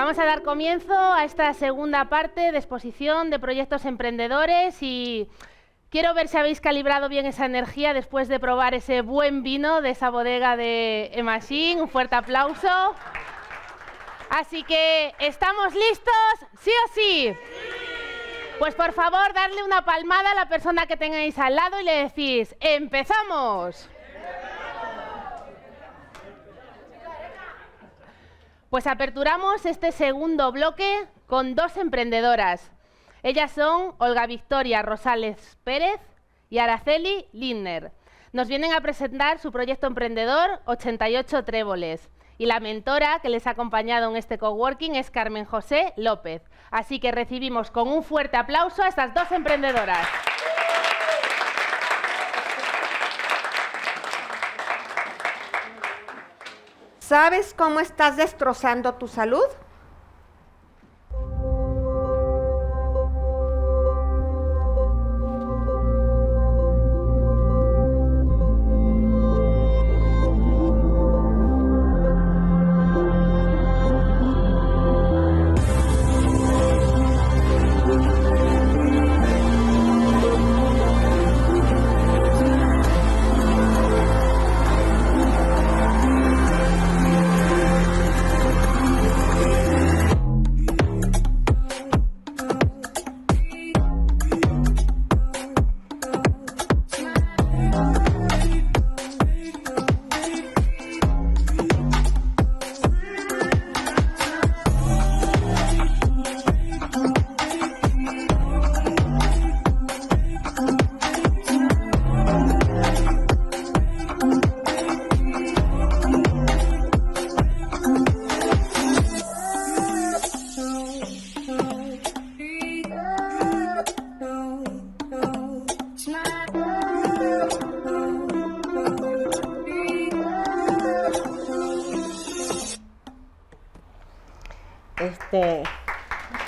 Vamos a dar comienzo a esta segunda parte de exposición de proyectos emprendedores y quiero ver si habéis calibrado bien esa energía después de probar ese buen vino de esa bodega de Emachín. Un fuerte aplauso. Así que, ¿estamos listos? ¿Sí o sí? Pues por favor, darle una palmada a la persona que tengáis al lado y le decís, ¡empezamos! Pues aperturamos este segundo bloque con dos emprendedoras. Ellas son Olga Victoria Rosales Pérez y Araceli Lindner. Nos vienen a presentar su proyecto emprendedor 88 Tréboles. Y la mentora que les ha acompañado en este coworking es Carmen José López. Así que recibimos con un fuerte aplauso a estas dos emprendedoras. ¿Sabes cómo estás destrozando tu salud?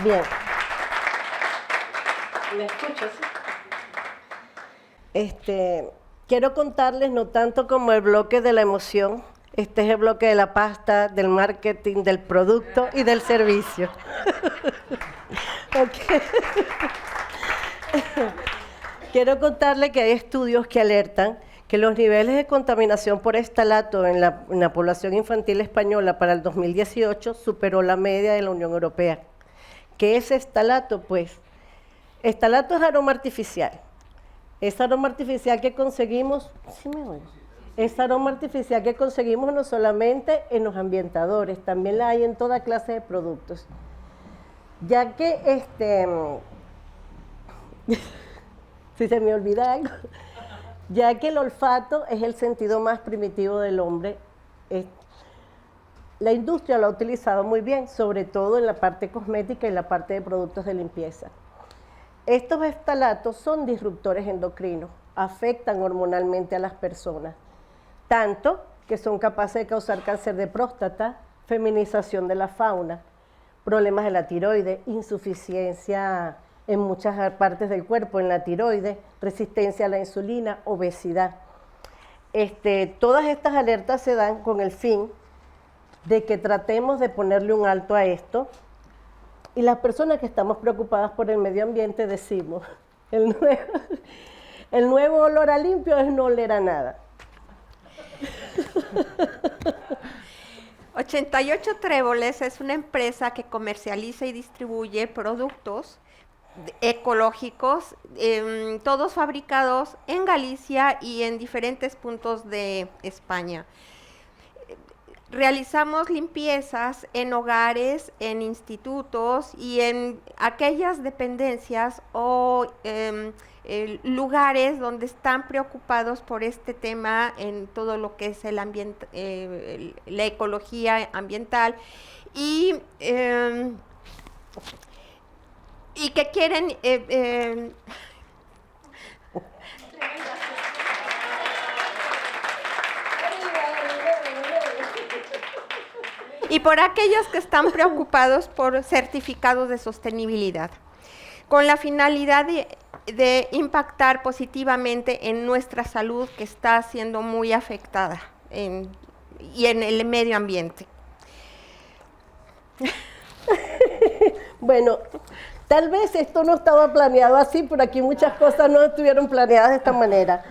Bien. ¿Me escuchas? Quiero contarles, no tanto como el bloque de la emoción, este es el bloque de la pasta, del marketing, del producto y del servicio. Okay. Quiero contarles que hay estudios que alertan que los niveles de contaminación por estalato en la población infantil española para el 2018 superó la media de la Unión Europea. ¿Qué es estalato? Pues, estalato es aroma artificial. Es aroma artificial que conseguimos, ¿sí me oyen? Es aroma artificial que conseguimos no solamente en los ambientadores, también la hay en toda clase de productos. Ya que, si se me olvida algo, ya que el olfato es el sentido más primitivo del hombre, la industria lo ha utilizado muy bien, sobre todo en la parte cosmética y la parte de productos de limpieza. Estos estalatos son disruptores endocrinos, afectan hormonalmente a las personas, tanto que son capaces de causar cáncer de próstata, feminización de la fauna, problemas de la tiroides, insuficiencia en muchas partes del cuerpo, en la tiroides, resistencia a la insulina, obesidad. Todas estas alertas se dan con el fin de que tratemos de ponerle un alto a esto, y las personas que estamos preocupadas por el medio ambiente decimos, el nuevo olor a limpio es no oler a nada. 88 Tréboles es una empresa que comercializa y distribuye productos ecológicos, todos fabricados en Galicia y en diferentes puntos de España. Realizamos limpiezas en hogares, en institutos y en aquellas dependencias o lugares donde están preocupados por este tema en todo lo que es el ambiente, la ecología ambiental y que quieren y por aquellos que están preocupados por certificados de sostenibilidad, con la finalidad de impactar positivamente en nuestra salud, que está siendo muy afectada y en el medio ambiente. Bueno, tal vez esto no estaba planeado así, pero aquí muchas cosas no estuvieron planeadas de esta manera.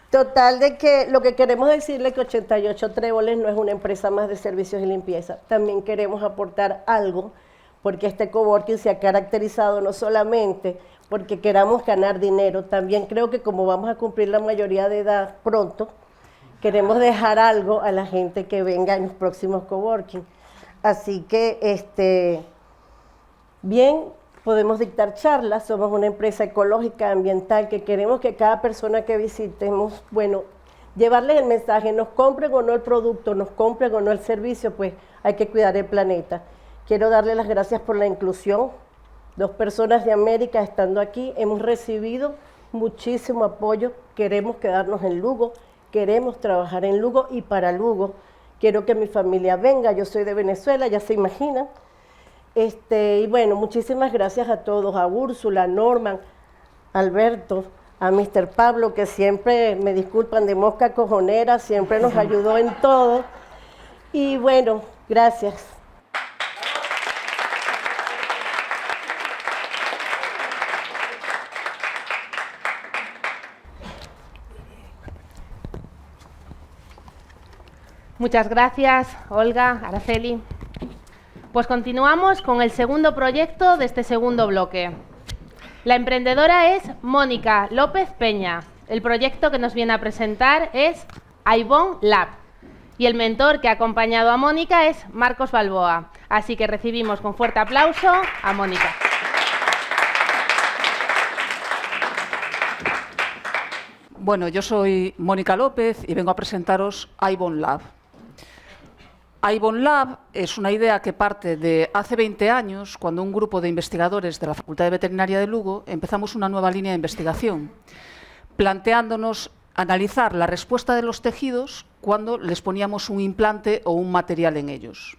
Total de que lo que queremos decirle es que 88 Tréboles no es una empresa más de servicios y limpieza. También queremos aportar algo, porque este coworking se ha caracterizado no solamente porque queramos ganar dinero, también creo que como vamos a cumplir la mayoría de edad pronto, queremos dejar algo a la gente que venga en los próximos coworking. Así que, bien, podemos dictar charlas, somos una empresa ecológica, ambiental, que queremos que cada persona que visitemos, bueno, llevarles el mensaje, nos compren o no el producto, nos compren o no el servicio, pues hay que cuidar el planeta. Quiero darle las gracias por la inclusión. 2 personas de América estando aquí, hemos recibido muchísimo apoyo, queremos quedarnos en Lugo, queremos trabajar en Lugo y para Lugo. Quiero que mi familia venga, yo soy de Venezuela, ya se imaginan. Y bueno, muchísimas gracias a todos, a Úrsula, a Norman, a Alberto, a Mr. Pablo, que siempre, me disculpan, de mosca cojonera, siempre nos ayudó en todo. Y bueno, gracias. Muchas gracias, Olga, Araceli. Pues continuamos con el segundo proyecto de este segundo bloque. La emprendedora es Mónica López Peña. El proyecto que nos viene a presentar es iBone Lab. Y el mentor que ha acompañado a Mónica es Marcos Balboa. Así que recibimos con fuerte aplauso a Mónica. Bueno, yo soy Mónica López y vengo a presentaros iBone Lab. iBone Lab es una idea que parte de hace 20 años, cuando un grupo de investigadores de la Facultad de Veterinaria de Lugo empezamos una nueva línea de investigación, planteándonos analizar la respuesta de los tejidos cuando les poníamos un implante o un material en ellos.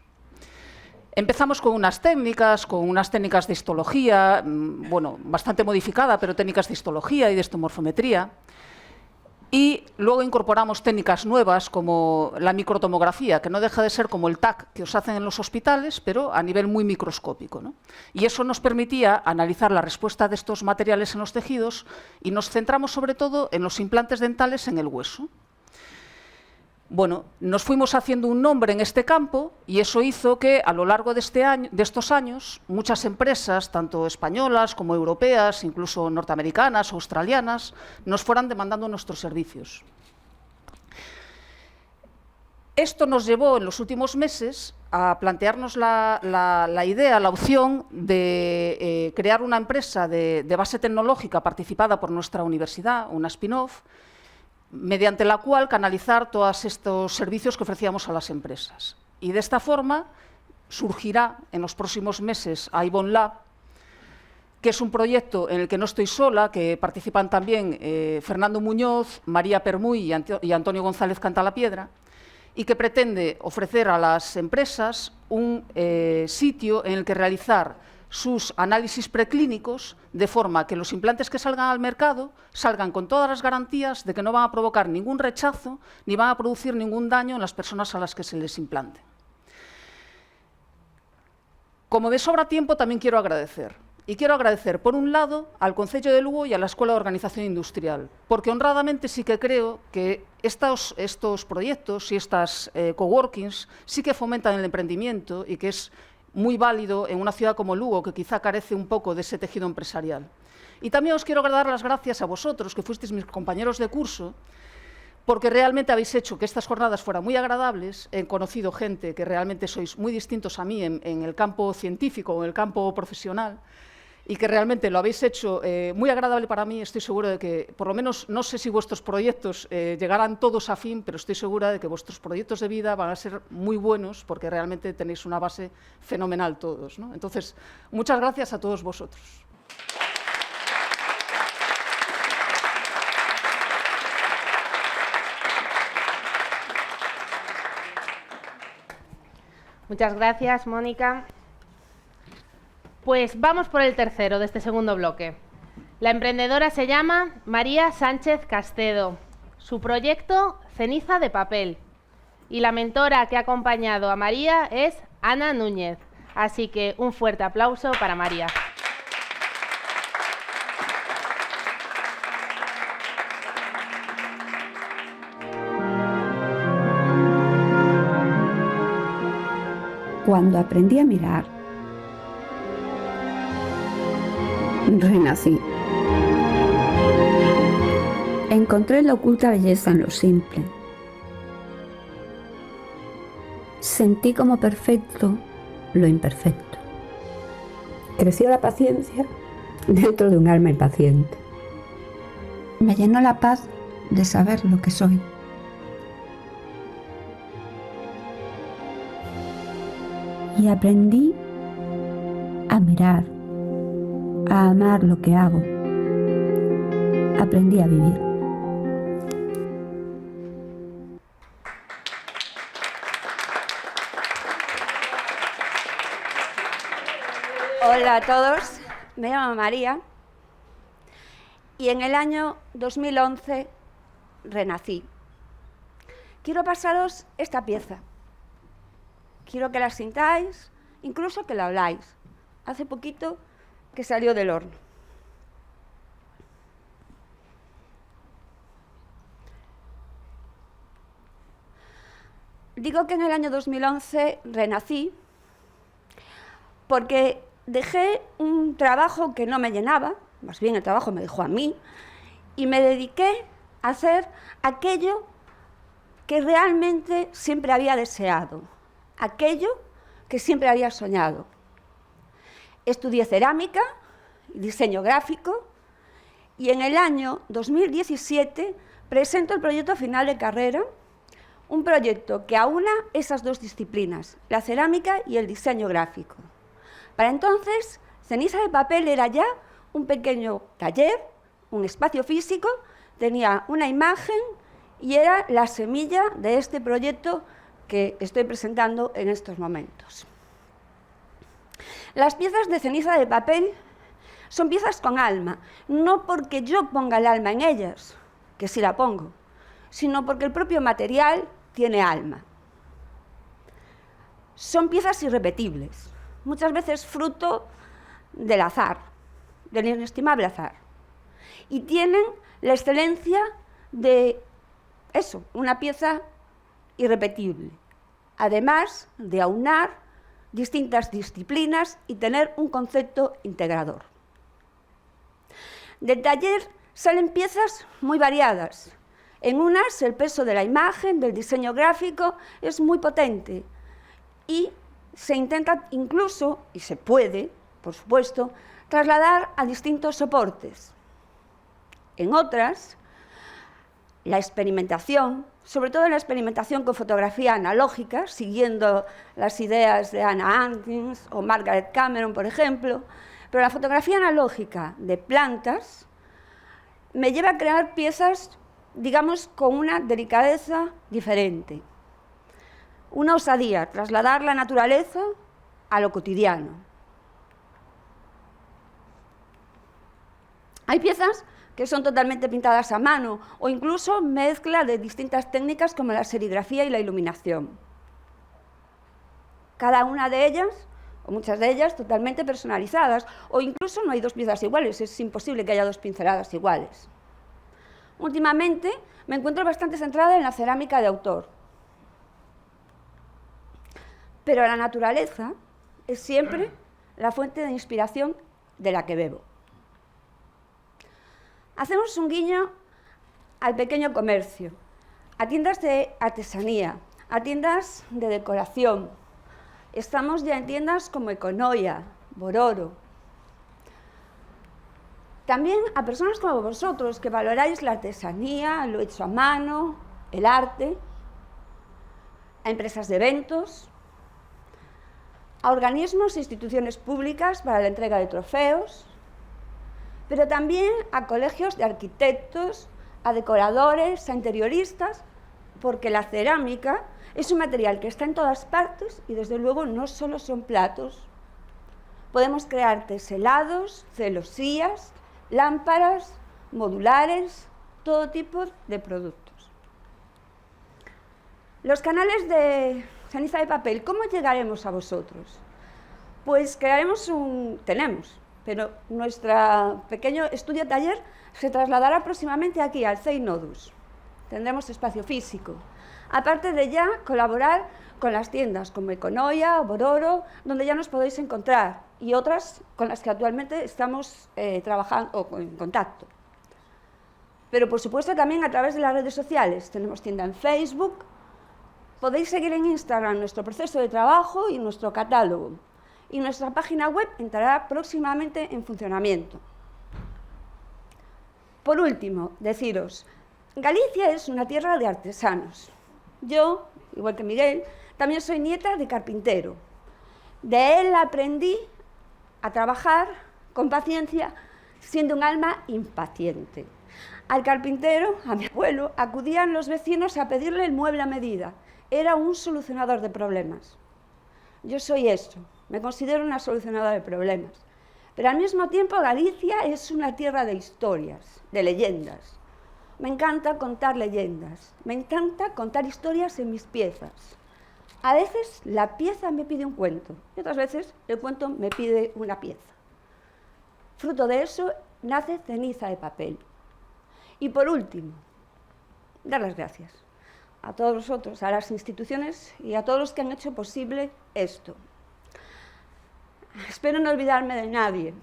Empezamos con unas técnicas de histología, bueno, bastante modificada, pero técnicas de histología y de histomorfometría. Y luego incorporamos técnicas nuevas como la microtomografía, que no deja de ser como el TAC que os hacen en los hospitales, pero a nivel muy microscópico, ¿no? Y eso nos permitía analizar la respuesta de estos materiales en los tejidos y nos centramos sobre todo en los implantes dentales en el hueso. Bueno, nos fuimos haciendo un nombre en este campo y eso hizo que a lo largo de estos años muchas empresas, tanto españolas como europeas, incluso norteamericanas o australianas, nos fueran demandando nuestros servicios. Esto nos llevó en los últimos meses a plantearnos la idea, la opción de crear una empresa de base tecnológica participada por nuestra universidad, una spin-off, mediante la cual canalizar todos estos servicios que ofrecíamos a las empresas. Y de esta forma surgirá en los próximos meses iBone Lab, que es un proyecto en el que no estoy sola, que participan también Fernando Muñoz, María Permuy y Antonio González Cantalapiedra, y que pretende ofrecer a las empresas un sitio en el que realizar sus análisis preclínicos, de forma que los implantes que salgan al mercado salgan con todas las garantías de que no van a provocar ningún rechazo ni van a producir ningún daño en las personas a las que se les implante. Como me sobra tiempo, también quiero agradecer. Y quiero agradecer, por un lado, al Concello de Lugo y a la Escuela de Organización Industrial, porque honradamente sí que creo que estos proyectos y estas coworkings sí que fomentan el emprendimiento y que es muy válido en una ciudad como Lugo, que quizá carece un poco de ese tejido empresarial. Y también os quiero dar las gracias a vosotros, que fuisteis mis compañeros de curso, porque realmente habéis hecho que estas jornadas fueran muy agradables. He conocido gente que realmente sois muy distintos a mí en el campo científico o en el campo profesional, y que realmente lo habéis hecho muy agradable para mí. Estoy seguro de que, por lo menos, no sé si vuestros proyectos llegarán todos a fin, pero estoy segura de que vuestros proyectos de vida van a ser muy buenos, porque realmente tenéis una base fenomenal todos, ¿no? Entonces, muchas gracias a todos vosotros. Muchas gracias, Mónica. Pues vamos por el tercero de este segundo bloque. La emprendedora se llama María Sánchez Castedo. Su proyecto, Ceniza de Papel. Y la mentora que ha acompañado a María es Ana Núñez. Así que un fuerte aplauso para María. Cuando aprendí a mirar, renací. Encontré la oculta belleza en lo simple. Sentí como perfecto lo imperfecto. Creció la paciencia dentro de un alma impaciente. Me llenó la paz de saber lo que soy. Y aprendí a mirar, a amar lo que hago. Aprendí a vivir. Hola a todos, me llamo María y en el año 2011 renací. Quiero pasaros esta pieza. Quiero que la sintáis, incluso que la habláis. Hace poquito que salió del horno. Digo que en el año 2011 renací porque dejé un trabajo que no me llenaba, más bien el trabajo me dejó a mí, y me dediqué a hacer aquello que realmente siempre había deseado, aquello que siempre había soñado. Estudié cerámica y diseño gráfico y en el año 2017 presento el proyecto final de carrera, un proyecto que aúna esas dos disciplinas, la cerámica y el diseño gráfico. Para entonces, Ceniza de Papel era ya un pequeño taller, un espacio físico, tenía una imagen y era la semilla de este proyecto que estoy presentando en estos momentos. Las piezas de Ceniza de Papel son piezas con alma, no porque yo ponga el alma en ellas, que sí la pongo, sino porque el propio material tiene alma. Son piezas irrepetibles, muchas veces fruto del azar, del inestimable azar, y tienen la excelencia de eso, una pieza irrepetible, además de aunar distintas disciplinas y tener un concepto integrador. Del taller salen piezas muy variadas. En unas el peso de la imagen, del diseño gráfico, es muy potente y se intenta incluso, y se puede, por supuesto, trasladar a distintos soportes. En otras, la experimentación, sobre todo la experimentación con fotografía analógica, siguiendo las ideas de Anna Atkins o Margaret Cameron, por ejemplo, pero la fotografía analógica de plantas me lleva a crear piezas, digamos, con una delicadeza diferente. Una osadía, trasladar la naturaleza a lo cotidiano. Hay piezas que son totalmente pintadas a mano o incluso mezcla de distintas técnicas como la serigrafía y la iluminación. Cada una de ellas, o muchas de ellas, totalmente personalizadas, o incluso no hay dos piezas iguales, es imposible que haya dos pinceladas iguales. Últimamente me encuentro bastante centrada en la cerámica de autor. Pero la naturaleza es siempre la fuente de inspiración de la que bebo. Hacemos un guiño al pequeño comercio, a tiendas de artesanía, a tiendas de decoración. Estamos ya en tiendas como Econoia, Bororo. También a personas como vosotros que valoráis la artesanía, lo hecho a mano, el arte, a empresas de eventos, a organismos e instituciones públicas para la entrega de trofeos, pero también a colegios de arquitectos, a decoradores, a interioristas, porque la cerámica es un material que está en todas partes y desde luego no solo son platos. Podemos crear teselados, celosías, lámparas, modulares, todo tipo de productos. Los canales de Ceniza de Papel, ¿cómo llegaremos a vosotros? Pues tenemos, pero nuestro pequeño estudio taller se trasladará próximamente aquí, al CEI Nodus. Tendremos espacio físico. Aparte de ya colaborar con las tiendas como Econoia o Bororo, donde ya nos podéis encontrar, y otras con las que actualmente estamos trabajando o en contacto. Pero por supuesto también a través de las redes sociales. Tenemos tienda en Facebook, podéis seguir en Instagram nuestro proceso de trabajo y nuestro catálogo. Y nuestra página web entrará próximamente en funcionamiento. Por último, deciros, Galicia es una tierra de artesanos. Yo, igual que Miguel, también soy nieta de carpintero. De él aprendí a trabajar con paciencia, siendo un alma impaciente. Al carpintero, a mi abuelo, acudían los vecinos a pedirle el mueble a medida. Era un solucionador de problemas. Yo soy eso, me considero una solucionadora de problemas. Pero al mismo tiempo Galicia es una tierra de historias, de leyendas. Me encanta contar leyendas, me encanta contar historias en mis piezas. A veces la pieza me pide un cuento y otras veces el cuento me pide una pieza. Fruto de eso nace Ceniza de papel. Y por último, dar las gracias a todos vosotros, a las instituciones y a todos los que han hecho posible esto. Espero no olvidarme de nadie.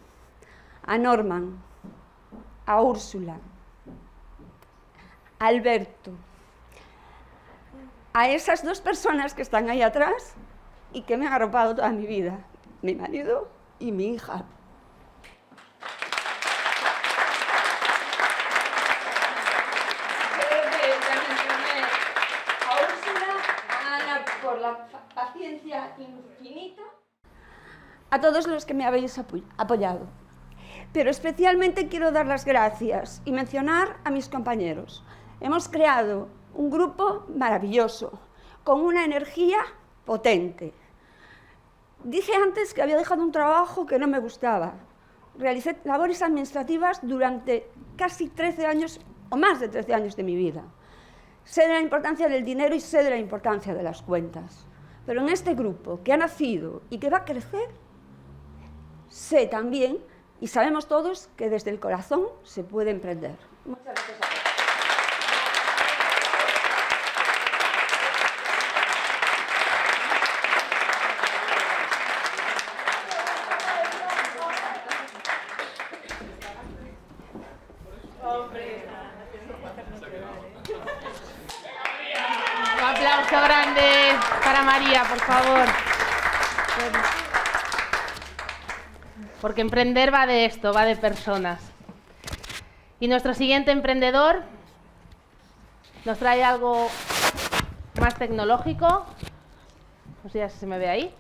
A Norman, a Úrsula, a Alberto, a esas dos personas que están ahí atrás y que me han arropado toda mi vida, mi marido y mi hija. A Úrsula, a Ana por la paciencia infinita. A todos los que me habéis apoyado. Pero especialmente quiero dar las gracias y mencionar a mis compañeros. Hemos creado un grupo maravilloso, con una energía potente. Dije antes que había dejado un trabajo que no me gustaba. Realicé labores administrativas durante casi 13 años, o más de 13 años de mi vida. Sé de la importancia del dinero y sé de la importancia de las cuentas. Pero en este grupo que ha nacido y que va a crecer, sé también, y sabemos todos, que desde el corazón se puede emprender. Muchas gracias a todos. Un aplauso grande para María, por favor. Porque emprender va de esto, va de personas. Y nuestro siguiente emprendedor nos trae algo más tecnológico. No sé si se me ve ahí.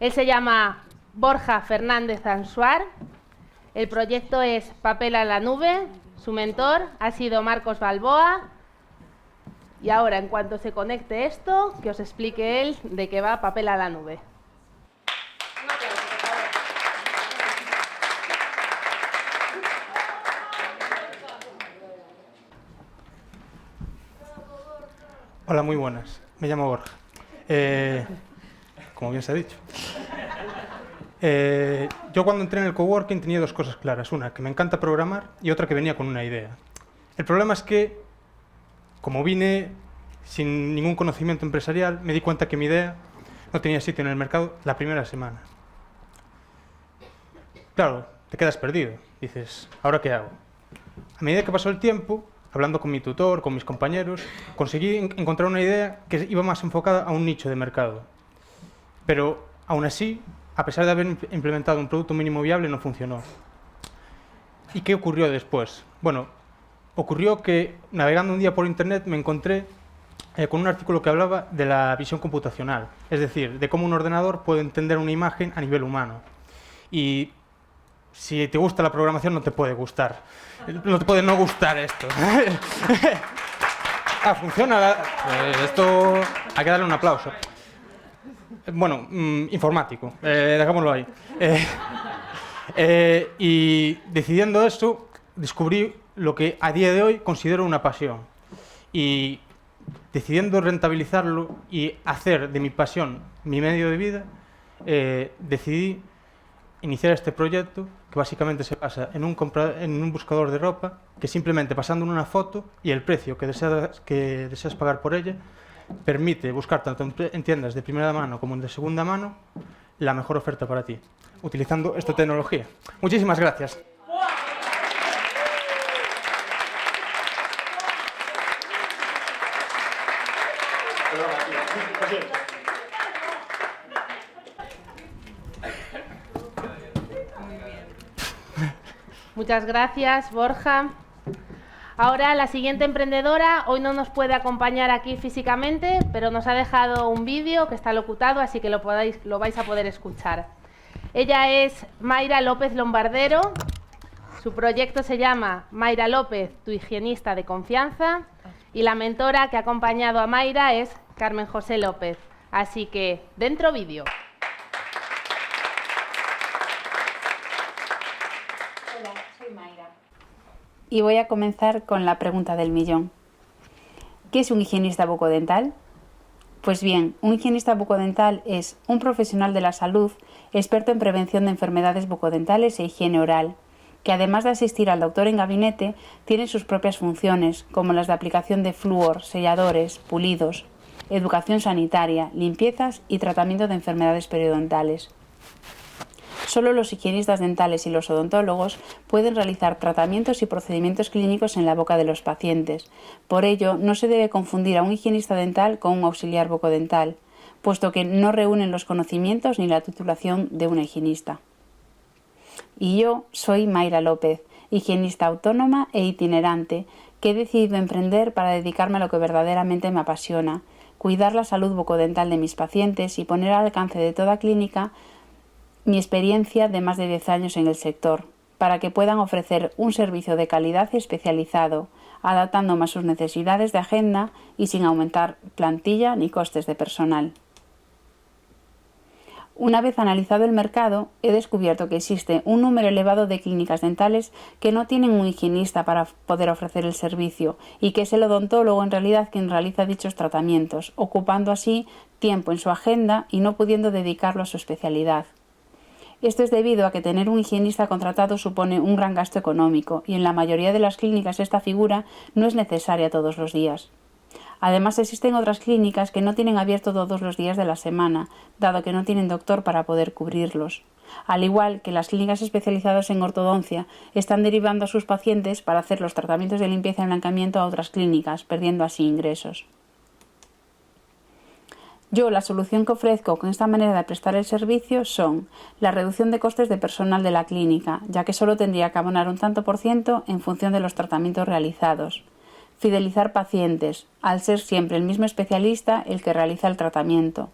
Él se llama Borja Fernández Ansuar. El proyecto es Papel a la Nube. Su mentor ha sido Marcos Balboa. Y ahora, en cuanto se conecte esto, que os explique él de qué va Papel a la Nube. Hola, muy buenas. Me llamo Borja. Como bien se ha dicho. Yo cuando entré en el coworking tenía dos cosas claras. Una, que me encanta programar, y otra, que venía con una idea. El problema es que, como vine sin ningún conocimiento empresarial, me di cuenta que mi idea no tenía sitio en el mercado la primera semana. Claro, te quedas perdido. Dices, ¿ahora qué hago? A medida que pasó el tiempo, hablando con mi tutor, con mis compañeros, conseguí encontrar una idea que iba más enfocada a un nicho de mercado. Pero, aún así, a pesar de haber implementado un producto mínimo viable, no funcionó. ¿Y qué ocurrió después? Bueno, ocurrió que, navegando un día por internet, me encontré con un artículo que hablaba de la visión computacional, es decir, de cómo un ordenador puede entender una imagen a nivel humano. Y si te gusta la programación, no te puede gustar. No te puede no gustar esto. Funciona. Esto hay que darle un aplauso. Bueno, informático, dejámoslo ahí. Y decidiendo esto, descubrí lo que a día de hoy considero una pasión. Y decidiendo rentabilizarlo y hacer de mi pasión mi medio de vida, decidí iniciar este proyecto que básicamente se basa en un buscador de ropa que simplemente pasando una foto y el precio que deseas pagar por ella permite buscar tanto en tiendas de primera mano como de segunda mano la mejor oferta para ti, utilizando esta tecnología. Muchísimas gracias. Muchas gracias, Borja. Ahora la siguiente emprendedora hoy no nos puede acompañar aquí físicamente, pero nos ha dejado un vídeo que está locutado, así que lo vais a poder escuchar. Ella es Mayra López Lombardero. Su proyecto se llama Mayra López, tu higienista de confianza. Y la mentora que ha acompañado a Mayra es Carmen José López. Así que, dentro vídeo. Hola, soy Mayra. Y voy a comenzar con la pregunta del millón. ¿Qué es un higienista bucodental? Pues bien, un higienista bucodental es un profesional de la salud experto en prevención de enfermedades bucodentales e higiene oral, que además de asistir al doctor en gabinete, tiene sus propias funciones, como las de aplicación de flúor, selladores, pulidos, educación sanitaria, limpiezas y tratamiento de enfermedades periodontales. Solo los higienistas dentales y los odontólogos pueden realizar tratamientos y procedimientos clínicos en la boca de los pacientes. Por ello, no se debe confundir a un higienista dental con un auxiliar bucodental, puesto que no reúnen los conocimientos ni la titulación de un higienista. Y yo soy Mayra López, higienista autónoma e itinerante, que he decidido emprender para dedicarme a lo que verdaderamente me apasiona, cuidar la salud bucodental de mis pacientes y poner al alcance de toda clínica mi experiencia de más de 10 años en el sector, para que puedan ofrecer un servicio de calidad y especializado, adaptándome a sus necesidades de agenda y sin aumentar plantilla ni costes de personal. Una vez analizado el mercado, he descubierto que existe un número elevado de clínicas dentales que no tienen un higienista para poder ofrecer el servicio y que es el odontólogo en realidad quien realiza dichos tratamientos, ocupando así tiempo en su agenda y no pudiendo dedicarlo a su especialidad. Esto es debido a que tener un higienista contratado supone un gran gasto económico y en la mayoría de las clínicas esta figura no es necesaria todos los días. Además existen otras clínicas que no tienen abierto todos los días de la semana, dado que no tienen doctor para poder cubrirlos. Al igual que las clínicas especializadas en ortodoncia están derivando a sus pacientes para hacer los tratamientos de limpieza y blanqueamiento a otras clínicas, perdiendo así ingresos. Yo, la solución que ofrezco con esta manera de prestar el servicio son la reducción de costes de personal de la clínica, ya que solo tendría que abonar un tanto por ciento en función de los tratamientos realizados. Fidelizar pacientes, al ser siempre el mismo especialista el que realiza el tratamiento.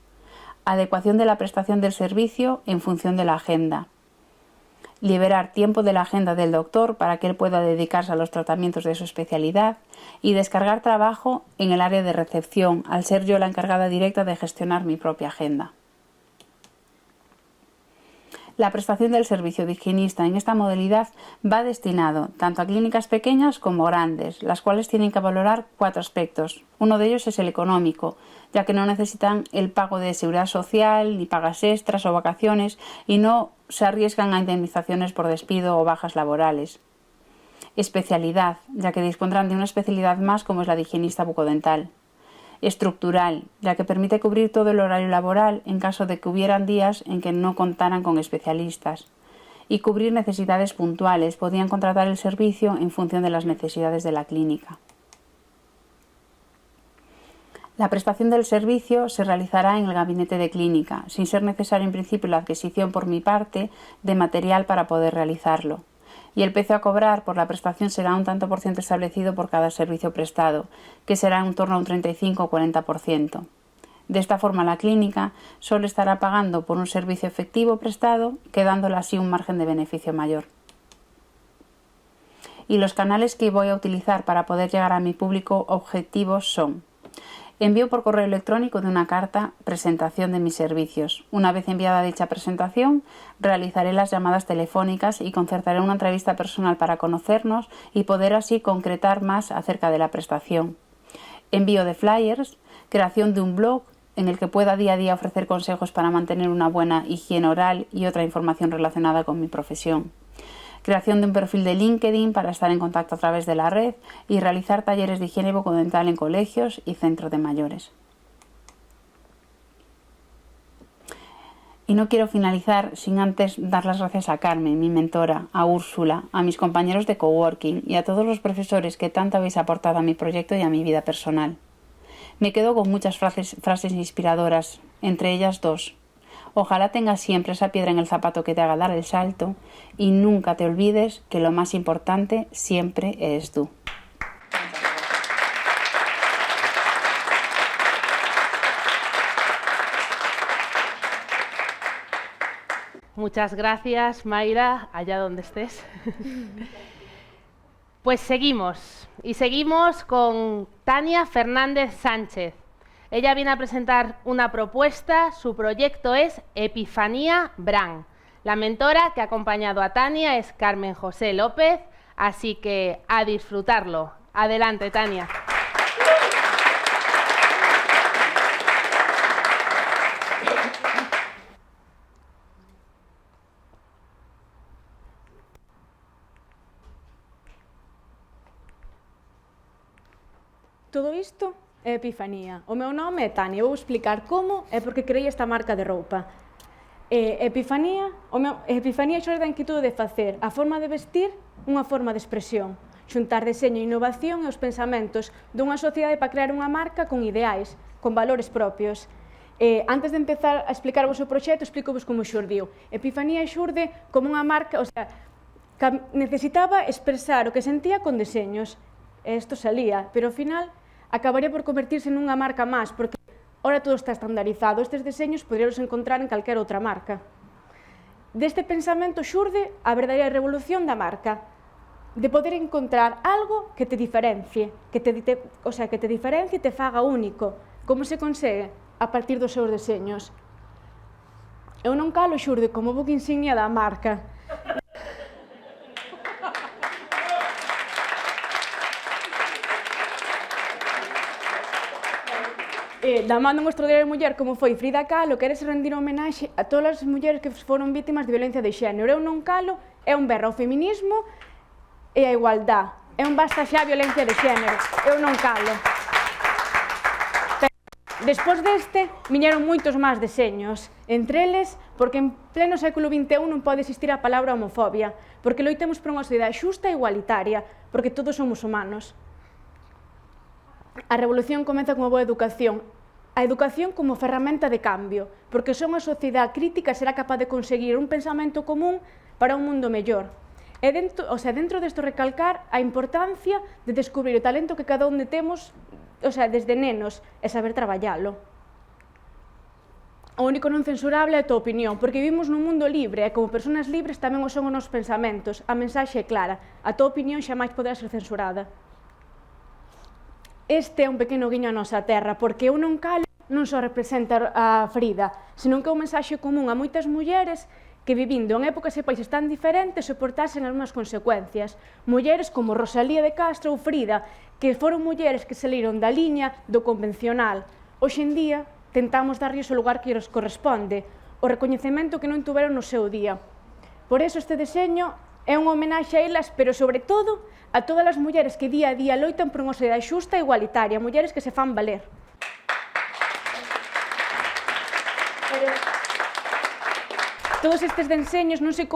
Adecuación de la prestación del servicio en función de la agenda. Liberar tiempo de la agenda del doctor para que él pueda dedicarse a los tratamientos de su especialidad y descargar trabajo en el área de recepción, al ser yo la encargada directa de gestionar mi propia agenda. La prestación del servicio de higienista en esta modalidad va destinado tanto a clínicas pequeñas como grandes, las cuales tienen que valorar 4 aspectos. Uno de ellos es el económico, ya que no necesitan el pago de seguridad social, ni pagas extras o vacaciones y no se arriesgan a indemnizaciones por despido o bajas laborales. Especialidad, ya que dispondrán de una especialidad más como es la de higienista bucodental. Estructural, ya que permite cubrir todo el horario laboral en caso de que hubieran días en que no contaran con especialistas. Y cubrir necesidades puntuales, podían contratar el servicio en función de las necesidades de la clínica. La prestación del servicio se realizará en el gabinete de clínica, sin ser necesario en principio la adquisición por mi parte de material para poder realizarlo. Y el precio a cobrar por la prestación será un tanto por ciento establecido por cada servicio prestado, que será en torno a un 35 o 40%. De esta forma la clínica solo estará pagando por un servicio efectivo prestado, quedándole así un margen de beneficio mayor. Y los canales que voy a utilizar para poder llegar a mi público objetivo son: envío por correo electrónico de una carta presentación de mis servicios. Una vez enviada dicha presentación, realizaré las llamadas telefónicas y concertaré una entrevista personal para conocernos y poder así concretar más acerca de la prestación. Envío de flyers, creación de un blog, en el que pueda día a día ofrecer consejos para mantener una buena higiene oral y otra información relacionada con mi profesión. Creación de un perfil de LinkedIn para estar en contacto a través de la red y realizar talleres de higiene bucodental en colegios y centros de mayores. Y no quiero finalizar sin antes dar las gracias a Carmen, mi mentora, a Úrsula, a mis compañeros de coworking y a todos los profesores que tanto habéis aportado a mi proyecto y a mi vida personal. Me quedo con muchas frases inspiradoras, entre ellas dos. Ojalá tengas siempre esa piedra en el zapato que te haga dar el salto y nunca te olvides que lo más importante siempre eres tú. Muchas gracias, Mayra, allá donde estés. Pues seguimos, y seguimos con Tania Fernández Sánchez. Ella viene a presentar una propuesta, su proyecto es Epifanía Brand. La mentora que ha acompañado a Tania es Carmen José López, así que a disfrutarlo. Adelante, Tania. Todo isto é Epifanía. O meu nome é Tania, vou explicar como e por que creei esta marca de roupa. Epifanía xorde da inquietude de facer a forma de vestir unha forma de expresión, xuntar deseño e innovación e os pensamentos dunha sociedade para crear unha marca con ideais, con valores propios. Antes de empezar a explicar o seu proxecto, explico-vos como xurdiu. Epifanía xurde como unha marca, necesitaba expresar o que sentía con deseños. Isto salía, pero ao final acabaría por convertirse nunha marca máis, porque ora todo está estandarizado. Estes deseños poderíamos encontrar en calquera outra marca. Deste pensamento xurde a verdadeira revolución da marca, de poder encontrar algo que te diferencie, que te diferencie e te faga único. Como se consegue? A partir dos seus deseños. Eu non calo xurde como buque insignia da marca. Da man dun extraordinario muller como foi Frida Kahlo, quere se rendir homenaxe a todas as mulleres que foron vítimas de violencia de xénero. Eu non calo, é un berro ao feminismo e a igualdade. É un basta xa a violencia de xénero. Eu non calo. Despois deste, viñeron moitos máis deseños. Entre eles, porque en pleno século XXI non pode existir a palabra homofobia, porque loitemos por unha sociedade xusta e igualitaria, porque todos somos humanos. A revolución comeza con unha boa educación. A educación como ferramenta de cambio, porque só unha sociedade crítica será capaz de conseguir un pensamento común para un mundo mellor. E dentro desto recalcar a importancia de descubrir o talento que cada un temos, desde nenos, e saber traballalo. O único non censurable é a tua opinión, porque vivimos nun mundo libre e como persoas libres tamén o son os nosos pensamentos. A mensaxe é clara, a tua opinión xamais poderá ser censurada. Este é un pequeno guiño a nosa terra, porque eu non calo non só representa a Frida, senón que é un mensaxe común a moitas mulleres que vivindo en épocas e países tan diferentes soportasen as mesmas consecuencias. Mulleres como Rosalía de Castro ou Frida, que foron mulleres que saíron da liña do convencional. Hoxe en día tentamos darlles o lugar que lles corresponde, o recoñecemento que non tuveron no seu día. Por eso este deseño é unha homenaxe a elas, pero sobre todo a todas as mulleres que día a día loitan por unha sociedade xusta e igualitaria, mulleres que se fan valer. Todos estes deseños non se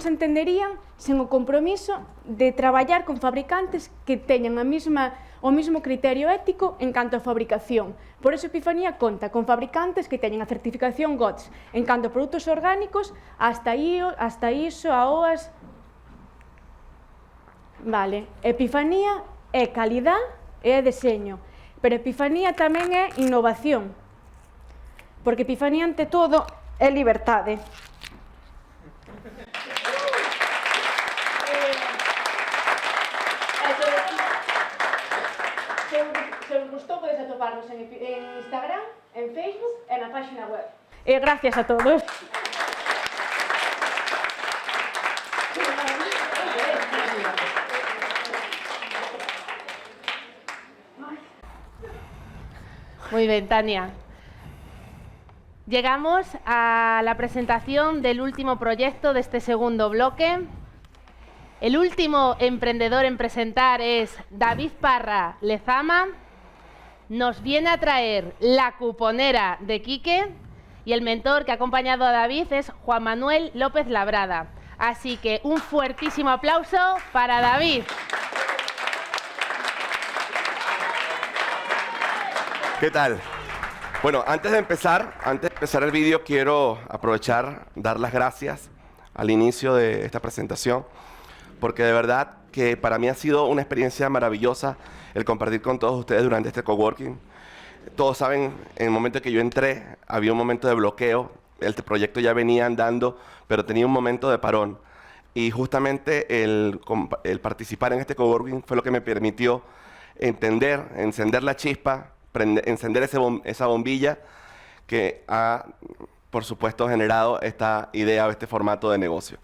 entenderían sen o compromiso de traballar con fabricantes que teñan o mesmo criterio ético en canto a fabricación. Por eso Epifanía conta con fabricantes que teñen a certificación GOTS en canto a produtos orgánicos, hasta ISO, a OAS. Vale, Epifanía é calidad e é deseño, pero Epifanía tamén é innovación, porque Epifanía ante todo é liberdade. Se os gustou, podes atoparnos en Instagram, en Facebook e na página web. Gracias a todos. Muy bien, Tania. Llegamos a la presentación del último proyecto de este segundo bloque. El último emprendedor en presentar es David Parra Lezama. Nos viene a traer la cuponera de Quique y el mentor que ha acompañado a David es Juan Manuel López Labrada. Así que un fuertísimo aplauso para David. ¿Qué tal? Bueno, antes de empezar el vídeo, quiero aprovechar, dar las gracias al inicio de esta presentación, porque de verdad que para mí ha sido una experiencia maravillosa el compartir con todos ustedes durante este coworking. Todos saben, en el momento que yo entré, había un momento de bloqueo, el proyecto ya venía andando, pero tenía un momento de parón. Y justamente el participar en este coworking fue lo que me permitió encender la chispa, encender esa bombilla que ha, por supuesto, generado esta idea o este formato de negocio.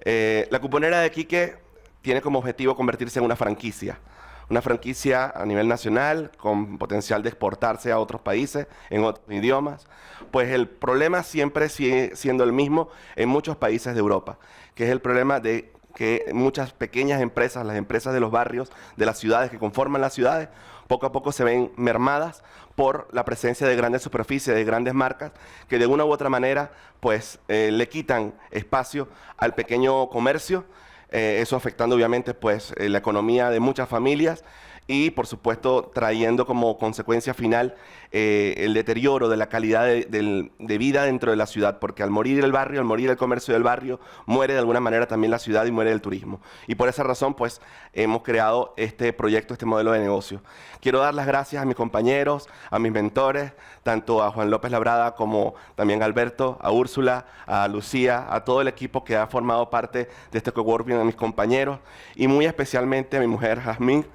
La cuponera de Quique tiene como objetivo convertirse en una franquicia a nivel nacional, con potencial de exportarse a otros países, en otros idiomas. Pues el problema siempre sigue siendo el mismo en muchos países de Europa, que es el problema de que muchas pequeñas empresas, las empresas de los barrios, de las ciudades que conforman las ciudades, poco a poco se ven mermadas por la presencia de grandes superficies, de grandes marcas, que de una u otra manera pues le quitan espacio al pequeño comercio, eso afectando obviamente pues la economía de muchas familias y por supuesto trayendo como consecuencia final el deterioro de la calidad de vida dentro de la ciudad, porque al morir el barrio, al morir el comercio del barrio, muere de alguna manera también la ciudad y muere el turismo. Y por esa razón pues hemos creado este proyecto, este modelo de negocio. Quiero dar las gracias a mis compañeros, a mis mentores, tanto a Juan López Labrada como también a Alberto, a Úrsula, a Lucía, a todo el equipo que ha formado parte de este coworking, a mis compañeros y muy especialmente a mi mujer Jazmín,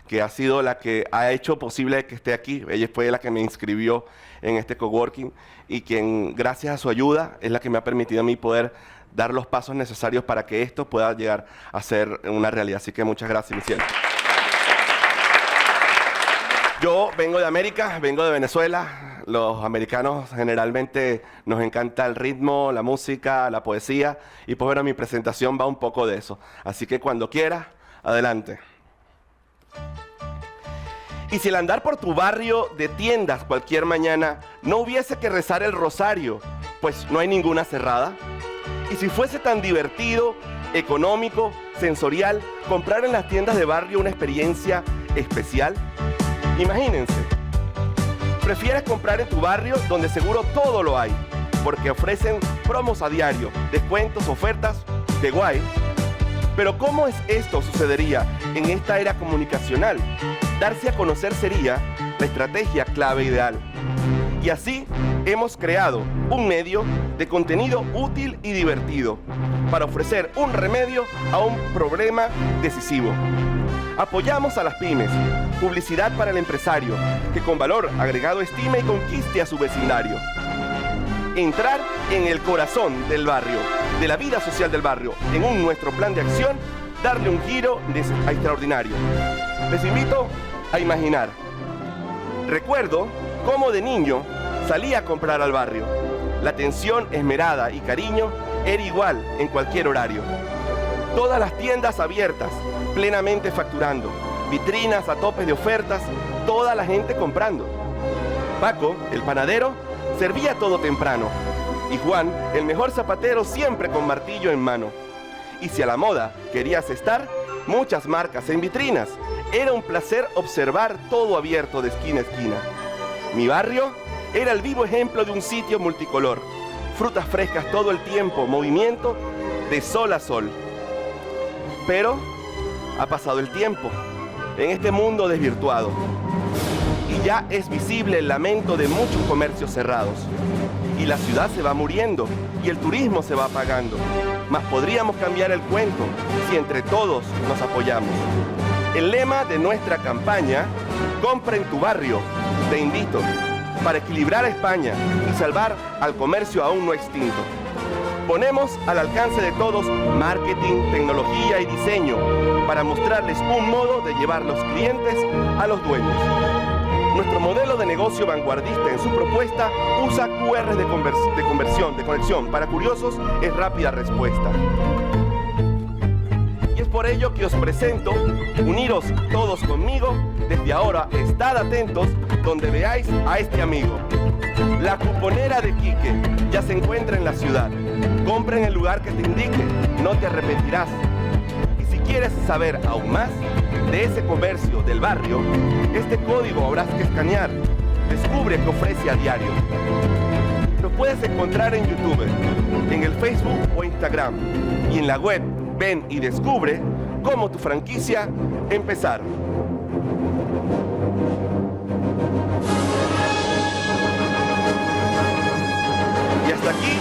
que ha sido la que ha hecho posible que esté aquí. Ella fue la que me inscribió en este coworking y quien, gracias a su ayuda, es la que me ha permitido a mí poder dar los pasos necesarios para que esto pueda llegar a ser una realidad. Así que muchas gracias, mi cielo. Yo vengo de América, vengo de Venezuela. Los americanos generalmente nos encanta el ritmo, la música, la poesía. Y pues bueno, mi presentación va un poco de eso. Así que cuando quiera, adelante. Y si el andar por tu barrio de tiendas cualquier mañana no hubiese que rezar el rosario, pues no hay ninguna cerrada. Y si fuese tan divertido, económico, sensorial, comprar en las tiendas de barrio una experiencia especial, imagínense. Prefieres comprar en tu barrio donde seguro todo lo hay, porque ofrecen promos a diario, descuentos, ofertas, de guay. Pero ¿cómo es esto sucedería en esta era comunicacional? Darse a conocer sería la estrategia clave ideal. Y así hemos creado un medio de contenido útil y divertido para ofrecer un remedio a un problema decisivo. Apoyamos a las pymes, publicidad para el empresario, que con valor agregado estime y conquiste a su vecindario. Entrar en el corazón del barrio, de la vida social del barrio, en nuestro plan de acción, darle un giro extraordinario. Les invito a imaginar. Recuerdo cómo de niño salía a comprar al barrio. La atención esmerada y cariño era igual en cualquier horario. Todas las tiendas abiertas, plenamente facturando, vitrinas a tope de ofertas, toda la gente comprando. Paco, el panadero, servía todo temprano. Y Juan, el mejor zapatero, siempre con martillo en mano. Y si a la moda querías estar, muchas marcas en vitrinas. Era un placer observar todo abierto de esquina a esquina. Mi barrio era el vivo ejemplo de un sitio multicolor. Frutas frescas todo el tiempo, movimiento de sol a sol. Pero ha pasado el tiempo en este mundo desvirtuado. Y ya es visible el lamento de muchos comercios cerrados. Y la ciudad se va muriendo y el turismo se va apagando. Mas podríamos cambiar el cuento si entre todos nos apoyamos. El lema de nuestra campaña, compra en tu barrio, te invito, para equilibrar a España y salvar al comercio aún no extinto. Ponemos al alcance de todos marketing, tecnología y diseño para mostrarles un modo de llevar los clientes a los dueños. Nuestro modelo de negocio vanguardista en su propuesta usa QRs de conexión. Para curiosos es rápida respuesta. Y es por ello que os presento, uniros todos conmigo, desde ahora estad atentos donde veáis a este amigo. La cuponera de Quique ya se encuentra en la ciudad. Compra en el lugar que te indique, no te arrepentirás. Y si quieres saber aún más de ese comercio del barrio, este código habrás que escanear. Descubre qué ofrece a diario. Lo puedes encontrar en YouTube, en el Facebook o Instagram. Y en la web, ven y descubre cómo tu franquicia empezar. Y hasta aquí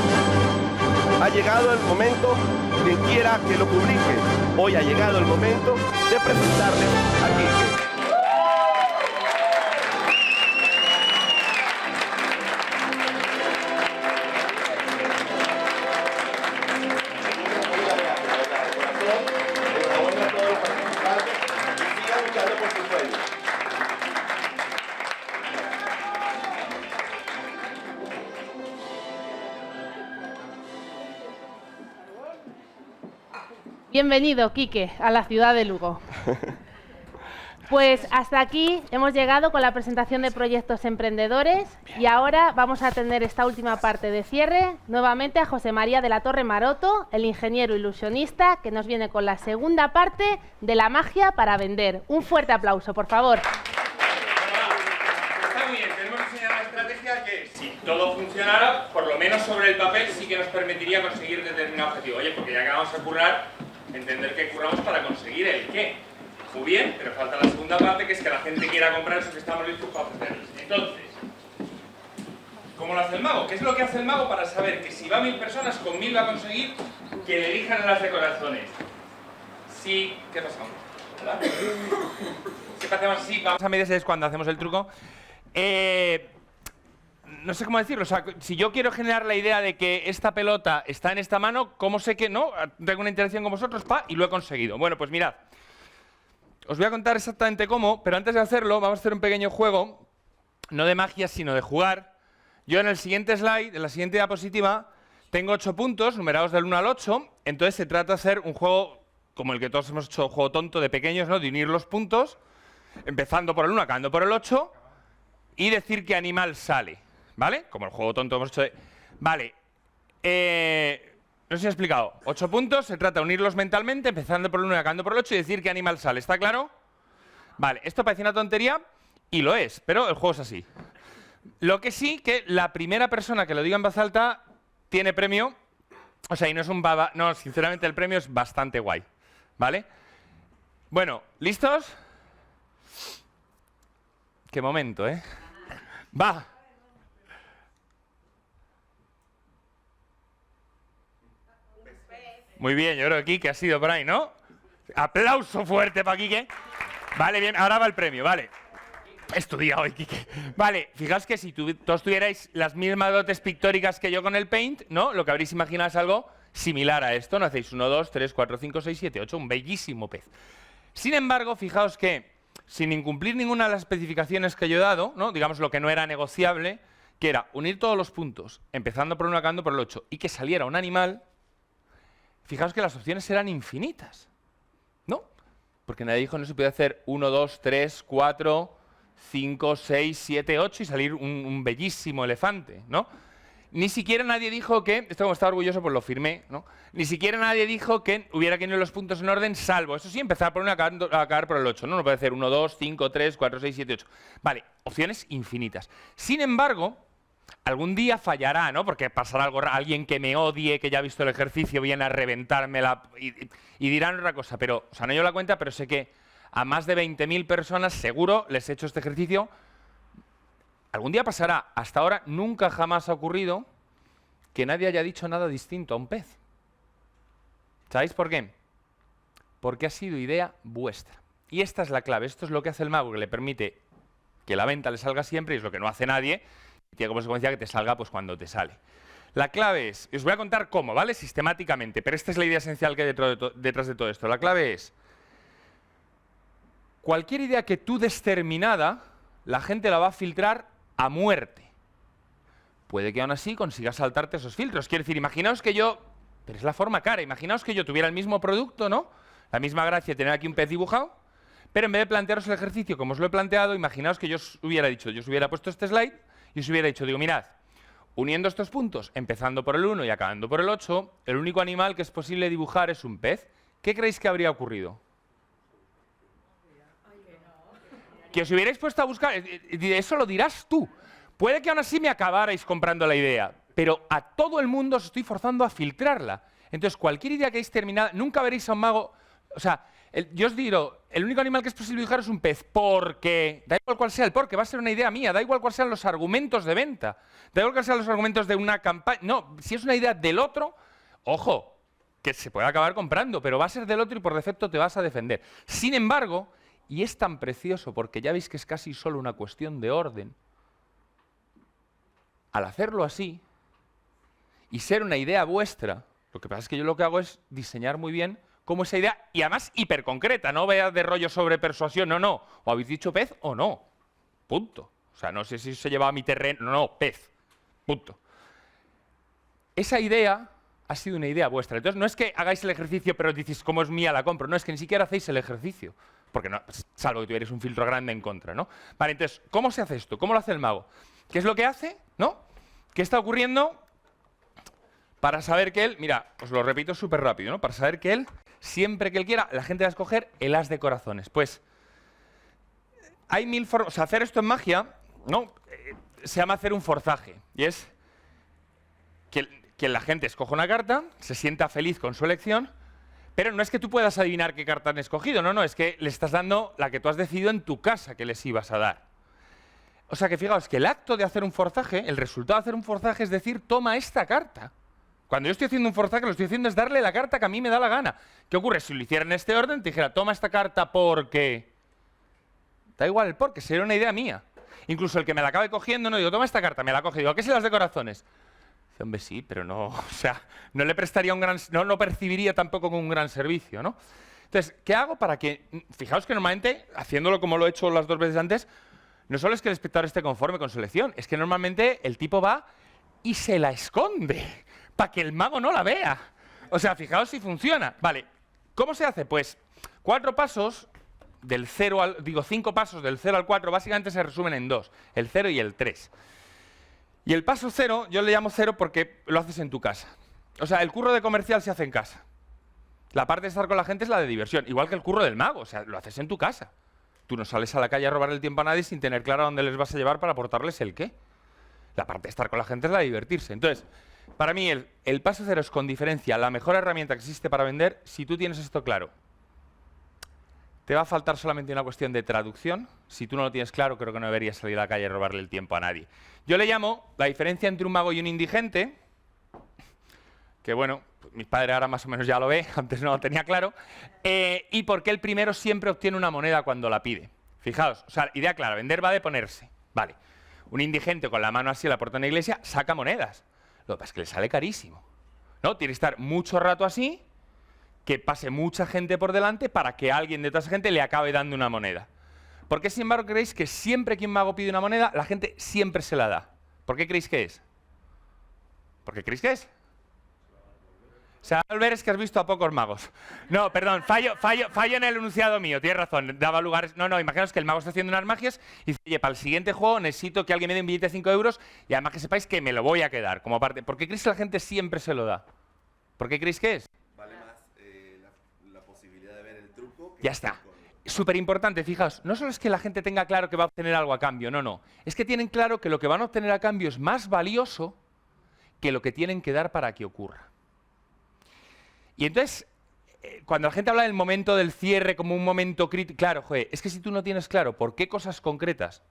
ha llegado el momento, quien quiera que lo publique. Hoy ha llegado el momento de presentarles a Quique. Bienvenido, Quique, a la ciudad de Lugo. Pues hasta aquí hemos llegado con la presentación de proyectos emprendedores y ahora vamos a tener esta última parte de cierre nuevamente a José María de la Torre Maroto, el ingeniero ilusionista, que nos viene con la segunda parte de la magia para vender. Un fuerte aplauso, por favor. Está muy bien, tenemos diseñado una estrategia que, si todo funcionara, por lo menos sobre el papel sí que nos permitiría conseguir determinado objetivo. Oye, porque ya que vamos a currar, entender que curramos para conseguir el qué. Muy bien, pero falta la segunda parte, que es que la gente quiera comprar eso que estamos listos para ofrecerles. Entonces, ¿cómo lo hace el mago? ¿Qué es lo que hace el mago para saber que si va 1000 personas, con 1000 va a conseguir que le elijan las de corazones? Sí, ¿qué pasa? ¿Verdad? Siempre hacemos así, vamos a medias, es cuando hacemos el truco. No sé cómo decirlo, o sea, si yo quiero generar la idea de que esta pelota está en esta mano, ¿cómo sé que no? Tengo una interacción con vosotros, y lo he conseguido. Bueno, pues mirad, os voy a contar exactamente cómo, pero antes de hacerlo vamos a hacer un pequeño juego, no de magia, sino de jugar. Yo en el siguiente slide, en la siguiente diapositiva, tengo 8 puntos, numerados del 1 al 8, entonces se trata de hacer un juego como el que todos hemos hecho, juego tonto de pequeños, ¿no? De unir los puntos, empezando por el 1, acabando por el 8, y decir qué animal sale. ¿Vale? Como el juego tonto hemos hecho de... Vale. No sé si he explicado. 8 puntos, se trata de unirlos mentalmente, empezando por el 1 y acabando por el 8 y decir qué animal sale. ¿Está claro? Vale, esto parece una tontería y lo es, pero el juego es así. Lo que sí, que la primera persona que lo diga en voz alta tiene premio. O sea, y no es un baba... No, sinceramente el premio es bastante guay. ¿Vale? Bueno, ¿listos? Qué momento, ¿eh? Va. Muy bien, yo creo que Quique ha sido por ahí, ¿no? Aplauso fuerte para Quique. Vale, bien, ahora va el premio, vale. Estudia hoy, Quique. Vale, fijaos que si todos tuvierais las mismas dotes pictóricas que yo con el Paint, ¿no? Lo que habréis imaginado es algo similar a esto, ¿no? Hacéis 1, 2, 3, 4, 5, 6, 7, 8, un bellísimo pez. Sin embargo, fijaos que, sin incumplir ninguna de las especificaciones que yo he dado, ¿no? Digamos lo que no era negociable, que era unir todos los puntos, empezando por 1, acabando por el 8, y que saliera un animal. Fijaos que las opciones eran infinitas, ¿no? Porque nadie dijo no se podía hacer 1, 2, 3, 4, 5, 6, 7, 8 y salir un bellísimo elefante, ¿no? Ni siquiera nadie dijo que, esto como estaba orgulloso pues lo firmé, ¿no? Ni siquiera nadie dijo que hubiera que unir los puntos en orden, salvo, eso sí, empezar por 1 y acabar por el 8, ¿no? No puede hacer 1, 2, 5, 3, 4, 6, 7, 8. Vale, opciones infinitas. Sin embargo, algún día fallará, ¿no? Porque pasará algo, alguien que me odie, que ya ha visto el ejercicio, viene a reventármela y dirán otra cosa. Pero, o sea, no llevo la cuenta, pero sé que a más de 20.000 personas seguro les he hecho este ejercicio. Algún día pasará. Hasta ahora nunca jamás ha ocurrido que nadie haya dicho nada distinto a un pez. ¿Sabéis por qué? Porque ha sido idea vuestra. Y esta es la clave. Esto es lo que hace el mago, que le permite que la venta le salga siempre, y es lo que no hace nadie. Y tiene como consecuencia que te salga pues cuando te sale. La clave es, os voy a contar cómo, ¿vale? Sistemáticamente, pero esta es la idea esencial que hay detrás de todo esto. La clave es, cualquier idea que tú des terminada, la gente la va a filtrar a muerte. Puede que aún así consigas saltarte esos filtros. Quiero decir, imaginaos que yo... Pero es la forma cara. Imaginaos que yo tuviera el mismo producto, ¿no? La misma gracia de tener aquí un pez dibujado, pero en vez de plantearos el ejercicio como os lo he planteado, imaginaos que yo os hubiera dicho, yo os hubiera puesto este slide y os hubiera dicho, digo, mirad, uniendo estos puntos, empezando por el 1 y acabando por el 8, el único animal que es posible dibujar es un pez. ¿Qué creéis que habría ocurrido? Que os hubierais puesto a buscar, eso lo dirás tú. Puede que aún así me acabarais comprando la idea, pero a todo el mundo os estoy forzando a filtrarla. Entonces, cualquier idea que hayáis terminado, nunca veréis a un mago... O sea, yo os digo, el único animal que es posible dibujar es un pez, porque... Da igual cuál sea el porque, va a ser una idea mía, da igual cuáles sean los argumentos de venta, da igual cuáles sean los argumentos de una campaña... No, si es una idea del otro, ojo, que se puede acabar comprando, pero va a ser del otro y por defecto te vas a defender. Sin embargo, y es tan precioso porque ya veis que es casi solo una cuestión de orden, al hacerlo así y ser una idea vuestra, lo que pasa es que yo lo que hago es diseñar muy bien cómo esa idea, y además hiperconcreta, no veas de rollo sobre persuasión, no, o habéis dicho pez o no, punto. O sea, no sé si se lleva a mi terreno, no, pez, punto. Esa idea ha sido una idea vuestra, entonces no es que hagáis el ejercicio pero dices, como es mía la compro, no, es que ni siquiera hacéis el ejercicio, porque no, salvo que tuvierais un filtro grande en contra, ¿no? Vale, entonces, ¿cómo se hace esto? ¿Cómo lo hace el mago? ¿Qué es lo que hace? ¿No? ¿Qué está ocurriendo? Para saber que él, mira, os lo repito súper rápido, ¿no? Para saber que él, siempre que él quiera, la gente va a escoger el as de corazones. Pues, hay 1000 formas, o sea, hacer esto en magia, ¿no? Se llama hacer un forzaje, y es que la gente escoja una carta, se sienta feliz con su elección, pero no es que tú puedas adivinar qué carta han escogido, no, es que le estás dando la que tú has decidido en tu casa que les ibas a dar. O sea que fijaos que el acto de hacer un forzaje, el resultado de hacer un forzaje es decir, toma esta carta. Cuando yo estoy haciendo un forzaje, lo estoy haciendo es darle la carta que a mí me da la gana. ¿Qué ocurre? Si lo hiciera en este orden, te dijera, toma esta carta porque... Da igual el porque, sería una idea mía. Incluso el que me la acabe cogiendo, no digo, toma esta carta, me la coge, digo, ¿qué se las de corazones? Dice, hombre, sí, pero no, o sea, no le prestaría un gran... No lo percibiría tampoco como un gran servicio, ¿no? Entonces, ¿qué hago para que... Fijaos que normalmente, haciéndolo como lo he hecho las 2 veces antes, no solo es que el espectador esté conforme con su elección, es que normalmente el tipo va y se la esconde para que el mago no la vea. O sea, fijaos si funciona. Vale, ¿cómo se hace? Pues 4 pasos del 0 al... Digo, 5 pasos del 0 al 4 básicamente se resumen en 2, el 0 y el 3. Y el paso 0, yo le llamo 0 porque lo haces en tu casa. O sea, el curro de comercial se hace en casa. La parte de estar con la gente es la de diversión, igual que el curro del mago, o sea, lo haces en tu casa. Tú no sales a la calle a robar el tiempo a nadie sin tener claro a dónde les vas a llevar para aportarles el qué. La parte de estar con la gente es la de divertirse. Entonces, para mí el paso 0 es con diferencia la mejor herramienta que existe para vender si tú tienes esto claro. Te va a faltar solamente una cuestión de traducción. Si tú no lo tienes claro, creo que no deberías salir a la calle a robarle el tiempo a nadie. Yo le llamo la diferencia entre un mago y un indigente, que bueno, pues mi padre ahora más o menos ya lo ve, antes no lo tenía claro, y por qué el primero siempre obtiene una moneda cuando la pide. Fijaos, o sea, idea clara, vender va de ponerse. Vale, un indigente con la mano así a la puerta de una iglesia saca monedas. Lo que pasa es que le sale carísimo, ¿no? Tiene que estar mucho rato así, que pase mucha gente por delante para que alguien de toda esa gente le acabe dando una moneda. ¿Por qué, sin embargo, creéis que siempre que un mago pide una moneda, la gente siempre se la da? ¿Por qué creéis que es? ¿Por qué creéis que es? Se va a volver, es que has visto a pocos magos. No, perdón, fallo en el enunciado mío, tienes razón, daba lugar... No, imaginaos que el mago está haciendo unas magias y dice, oye, para el siguiente juego necesito que alguien me dé un billete de 5 euros y además que sepáis que me lo voy a quedar como parte. ¿Por qué creéis que la gente siempre se lo da? ¿Por qué creéis que es? Vale más la posibilidad de ver el truco. Ya está. Súper importante, fijaos, no solo es que la gente tenga claro que va a obtener algo a cambio, no. Es que tienen claro que lo que van a obtener a cambio es más valioso que lo que tienen que dar para que ocurra. Y entonces, cuando la gente habla del momento del cierre como un momento crítico, claro, joder, es que si tú no tienes claro por qué cosas concretas,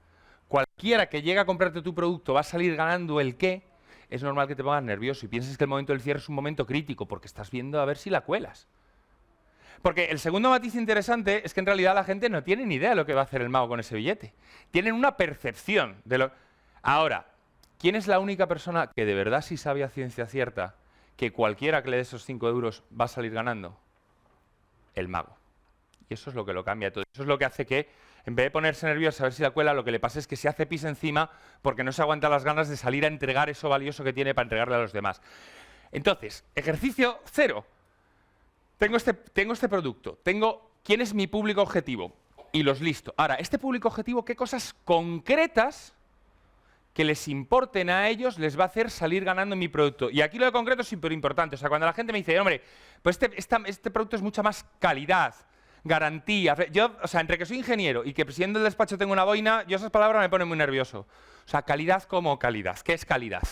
cualquiera que llegue a comprarte tu producto va a salir ganando el qué, es normal que te pongas nervioso y pienses que el momento del cierre es un momento crítico, porque estás viendo a ver si la cuelas. Porque el segundo matiz interesante es que en realidad la gente no tiene ni idea de lo que va a hacer el mago con ese billete. Tienen una percepción de lo... Ahora, ¿quién es la única persona que de verdad sí sabe a ciencia cierta que cualquiera que le dé esos 5 euros va a salir ganando? El mago. Y eso es lo que lo cambia todo. Eso es lo que hace que en vez de ponerse nervioso a ver si la cuela, lo que le pasa es que se hace pis encima porque no se aguanta las ganas de salir a entregar eso valioso que tiene para entregarle a los demás. Entonces, ejercicio 0. Tengo este producto, tengo quién es mi público objetivo y los listo. Ahora, este público objetivo, ¿qué cosas concretas que les importen a ellos les va a hacer salir ganando en mi producto? Y aquí lo de concreto es súper importante. O sea, cuando la gente me dice, hombre, pues este producto es mucha más calidad, garantía. Yo, o sea, entre que soy ingeniero y que presidiendo el despacho tengo una boina, yo esas palabras me ponen muy nervioso. O sea, calidad como calidad. ¿Qué es calidad?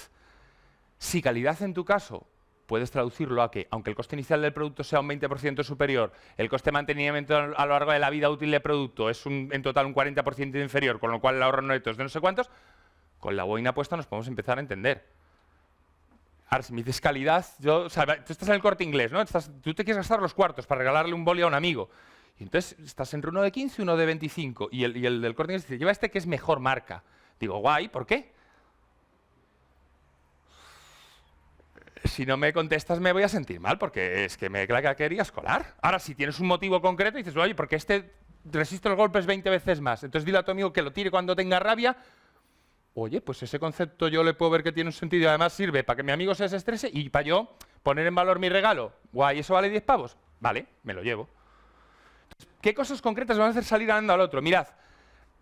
Si calidad en tu caso puedes traducirlo a que, aunque el coste inicial del producto sea un 20% superior, el coste de mantenimiento a lo largo de la vida útil del producto es en total un 40% inferior, con lo cual el ahorro neto es de no sé cuántos, con la boina puesta nos podemos empezar a entender. Ahora, si me dices calidad, o sea, tú estás en el Corte Inglés, ¿no? Tú te quieres gastar los cuartos para regalarle un boli a un amigo. Y entonces estás entre uno de 15 y uno de 25. Y el del Corte Inglés dice, lleva este que es mejor marca. Digo, guay, ¿por qué? Si no me contestas me voy a sentir mal, porque es que me querías colar. Ahora, si tienes un motivo concreto y dices, oye, porque este resiste los golpes 20 veces más, entonces dile a tu amigo que lo tire cuando tenga rabia, oye, pues ese concepto yo le puedo ver que tiene un sentido y además sirve para que mi amigo se desestrese y para yo poner en valor mi regalo. Guay, ¿eso vale 10 pavos? Vale, me lo llevo. Entonces, ¿qué cosas concretas van a hacer salir ganando al otro? Mirad,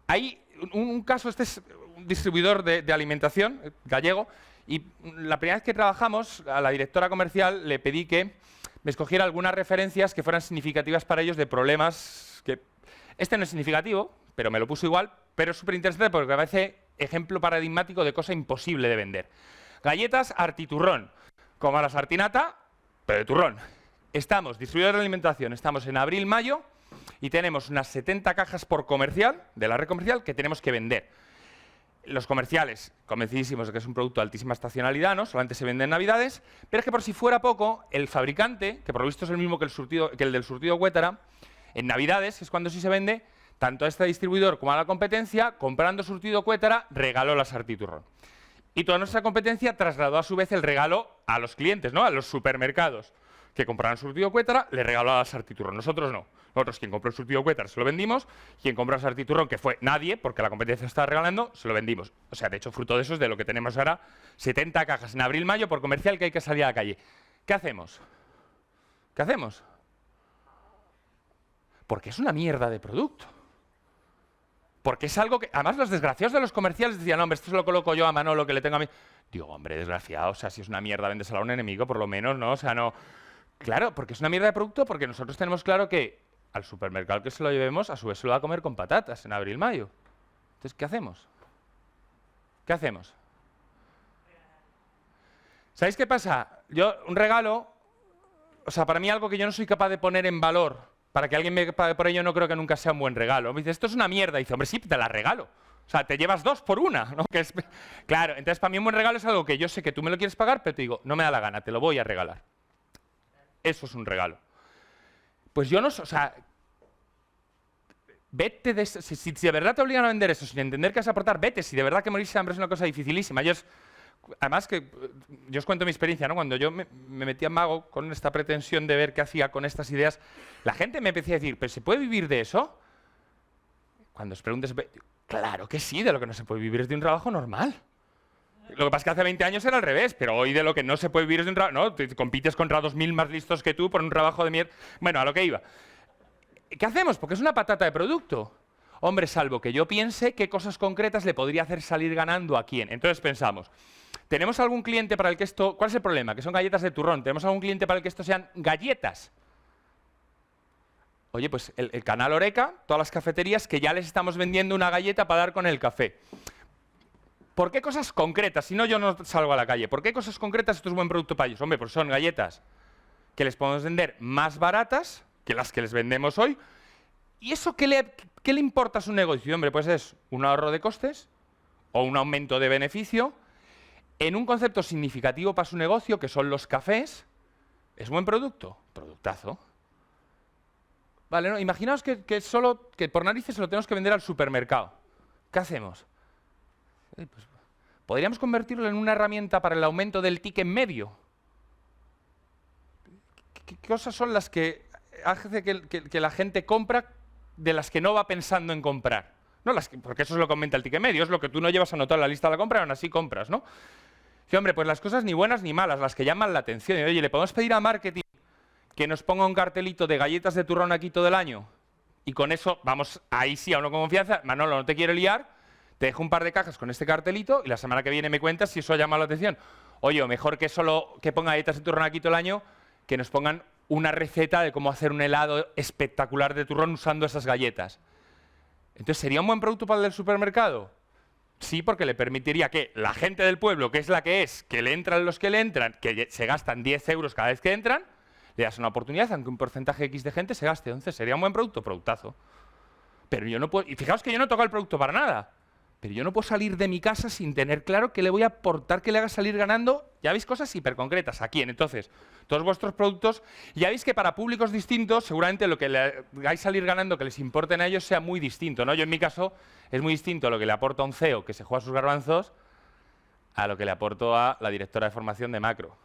hay un caso, este es un distribuidor de alimentación gallego, y la primera vez que trabajamos, a la directora comercial le pedí que me escogiera algunas referencias que fueran significativas para ellos de problemas que... Este no es significativo, pero me lo puso igual, pero es súper interesante porque me parece ejemplo paradigmático de cosa imposible de vender. Galletas artiturrón, como la sartinata, pero de turrón. Estamos, distribuidores de alimentación, estamos en abril-mayo y tenemos unas 70 cajas por comercial, de la red comercial, que tenemos que vender. Los comerciales, convencidísimos de que es un producto de altísima estacionalidad, ¿no? Solamente se vende en Navidades, pero es que por si fuera poco, el fabricante, que por lo visto es el mismo que el del surtido Huétara, en Navidades, que es cuando sí se vende, tanto a este distribuidor como a la competencia, comprando surtido Huétara, regaló la sartiturrón. Y toda nuestra competencia trasladó a su vez el regalo a los clientes, ¿no? A los supermercados que compraban surtido Huétara, le regaló la sartiturrón. Nosotros no. Nosotros, quien compró el surtido Huétara, se lo vendimos. Quien compró el sartiturrón, que fue nadie, porque la competencia estaba regalando, se lo vendimos. O sea, de hecho, fruto de eso es de lo que tenemos ahora 70 cajas en abril-mayo por comercial que hay que salir a la calle. ¿Qué hacemos? ¿Qué hacemos? Porque es una mierda de producto. Porque es algo que... Además, los desgraciados de los comerciales decían, hombre, esto se lo coloco yo a Manolo, que le tengo a mí... Digo, hombre, desgraciado, o sea, si es una mierda, véndesela a un enemigo, por lo menos, ¿no? O sea, no... Claro, porque es una mierda de producto, porque nosotros tenemos claro que al supermercado que se lo llevemos, a su vez se lo va a comer con patatas en abril-mayo. Entonces, ¿qué hacemos? ¿Qué hacemos? ¿Sabéis qué pasa? Yo, un regalo, o sea, para mí algo que yo no soy capaz de poner en valor, para que alguien me pague por ello, no creo que nunca sea un buen regalo. Me dice, esto es una mierda. Y dice, hombre, sí, te la regalo. O sea, te llevas 2 por 1, ¿no? Que es... Claro, entonces para mí un buen regalo es algo que yo sé que tú me lo quieres pagar, pero te digo, no me da la gana, te lo voy a regalar. Eso es un regalo. Pues yo no... O sea, vete de eso. Si de verdad te obligan a vender eso sin entender qué vas a aportar, vete. Si de verdad que morirse de hambre es una cosa dificilísima. Además que yo os cuento mi experiencia, ¿no? Cuando yo me metí a Mago con esta pretensión de ver qué hacía con estas ideas, la gente me empecé a decir, ¿pero se puede vivir de eso? Cuando os preguntes, claro que sí, de lo que no se puede vivir es de un trabajo normal. Lo que pasa es que hace 20 años era al revés, pero hoy de lo que no se puede vivir es de un trabajo... No, te compites contra 2.000 más listos que tú por un trabajo de mierda... Bueno, a lo que iba. ¿Qué hacemos? Porque es una patata de producto. Hombre, salvo que yo piense qué cosas concretas le podría hacer salir ganando a quién. Entonces pensamos, ¿tenemos algún cliente para el que esto... ¿Cuál es el problema? Que son galletas de turrón. ¿Tenemos algún cliente para el que esto sean galletas? Oye, pues el canal Oreca, todas las cafeterías que ya les estamos vendiendo una galleta para dar con el café. ¿Por qué cosas concretas? Si no, yo no salgo a la calle. ¿Por qué cosas concretas esto es buen producto para ellos? Hombre, pues son galletas que les podemos vender más baratas que las que les vendemos hoy. ¿Y eso qué le importa a su negocio? Hombre, pues es un ahorro de costes o un aumento de beneficio en un concepto significativo para su negocio, que son los cafés. ¿Es buen producto? Productazo. Vale, ¿no? Imaginaos que por narices se lo tenemos que vender al supermercado. ¿Qué hacemos? Pues, podríamos convertirlo en una herramienta para el aumento del ticket medio. ¿Qué cosas son las que hace que la gente compra de las que no va pensando en comprar. No porque eso es lo que comenta el ticket medio, es lo que tú no llevas anotado en la lista de la compra y aún así compras, ¿no? Dice, hombre, pues las cosas ni buenas ni malas, las que llaman la atención. Y, oye, ¿le podemos pedir a marketing que nos ponga un cartelito de galletas de turrón aquí todo el año? Y con eso, vamos, ahí sí, a uno con confianza. Manolo, no te quiero liar, te dejo un par de cajas con este cartelito y la semana que viene me cuentas si eso ha llamado la atención. Oye, o mejor que solo que ponga galletas de turrón aquí todo el año, que nos pongan una receta de cómo hacer un helado espectacular de turrón usando esas galletas. Entonces, ¿sería un buen producto para el del supermercado? Sí, porque le permitiría que la gente del pueblo, que es la que es, que le entran los que le entran, que se gastan 10 euros cada vez que entran, le das una oportunidad, aunque un porcentaje X de gente se gaste 11. Sería un buen producto, productazo. Pero yo no puedo... Y fijaos que yo no toco el producto para nada. Pero yo no puedo salir de mi casa sin tener claro qué le voy a aportar que le haga salir ganando. Ya veis cosas hiperconcretas. ¿A quién? Entonces, todos vuestros productos, ya veis que para públicos distintos, seguramente lo que le hagáis salir ganando que les importen a ellos sea muy distinto, ¿no? Yo en mi caso es muy distinto lo que le aporto a un CEO que se juega sus garbanzos a lo que le aporto a la directora de formación de Macro.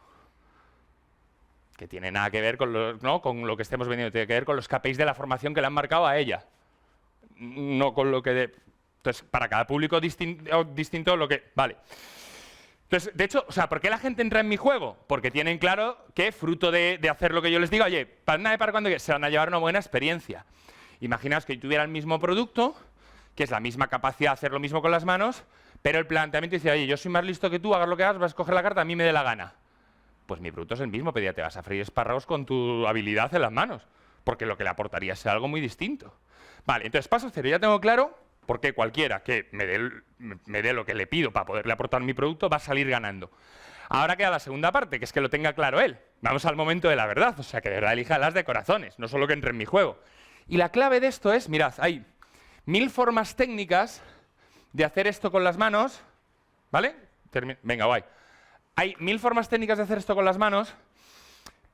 Que tiene nada que ver con lo que estemos vendiendo, tiene que ver con los KPIs de la formación que le han marcado a ella. No con lo que... Entonces, para cada público distinto lo que... Vale. Entonces, de hecho, o sea, ¿por qué la gente entra en mi juego? Porque tienen claro que, fruto de hacer lo que yo les diga, oye, para cuando se van a llevar una buena experiencia. Imaginaos que yo tuviera el mismo producto, que es la misma capacidad de hacer lo mismo con las manos, pero el planteamiento dice, oye, yo soy más listo que tú, hagas lo que hagas, vas a escoger la carta, a mí me dé la gana. Pues mi producto es el mismo, pero ya te vas a freír espárragos con tu habilidad en las manos, porque lo que le aportaría es algo muy distinto. Vale, entonces paso cero, ya tengo claro por qué cualquiera que me dé lo que le pido para poderle aportar mi producto va a salir ganando. Ahora queda la segunda parte, que es que lo tenga claro él. Vamos al momento de la verdad, o sea, que de verdad elija las de corazones, no solo que entre en mi juego. Y la clave de esto es, mirad, hay 1000 formas técnicas de hacer esto con las manos, ¿vale? Venga, guay. Hay 1000 formas técnicas de hacer esto con las manos,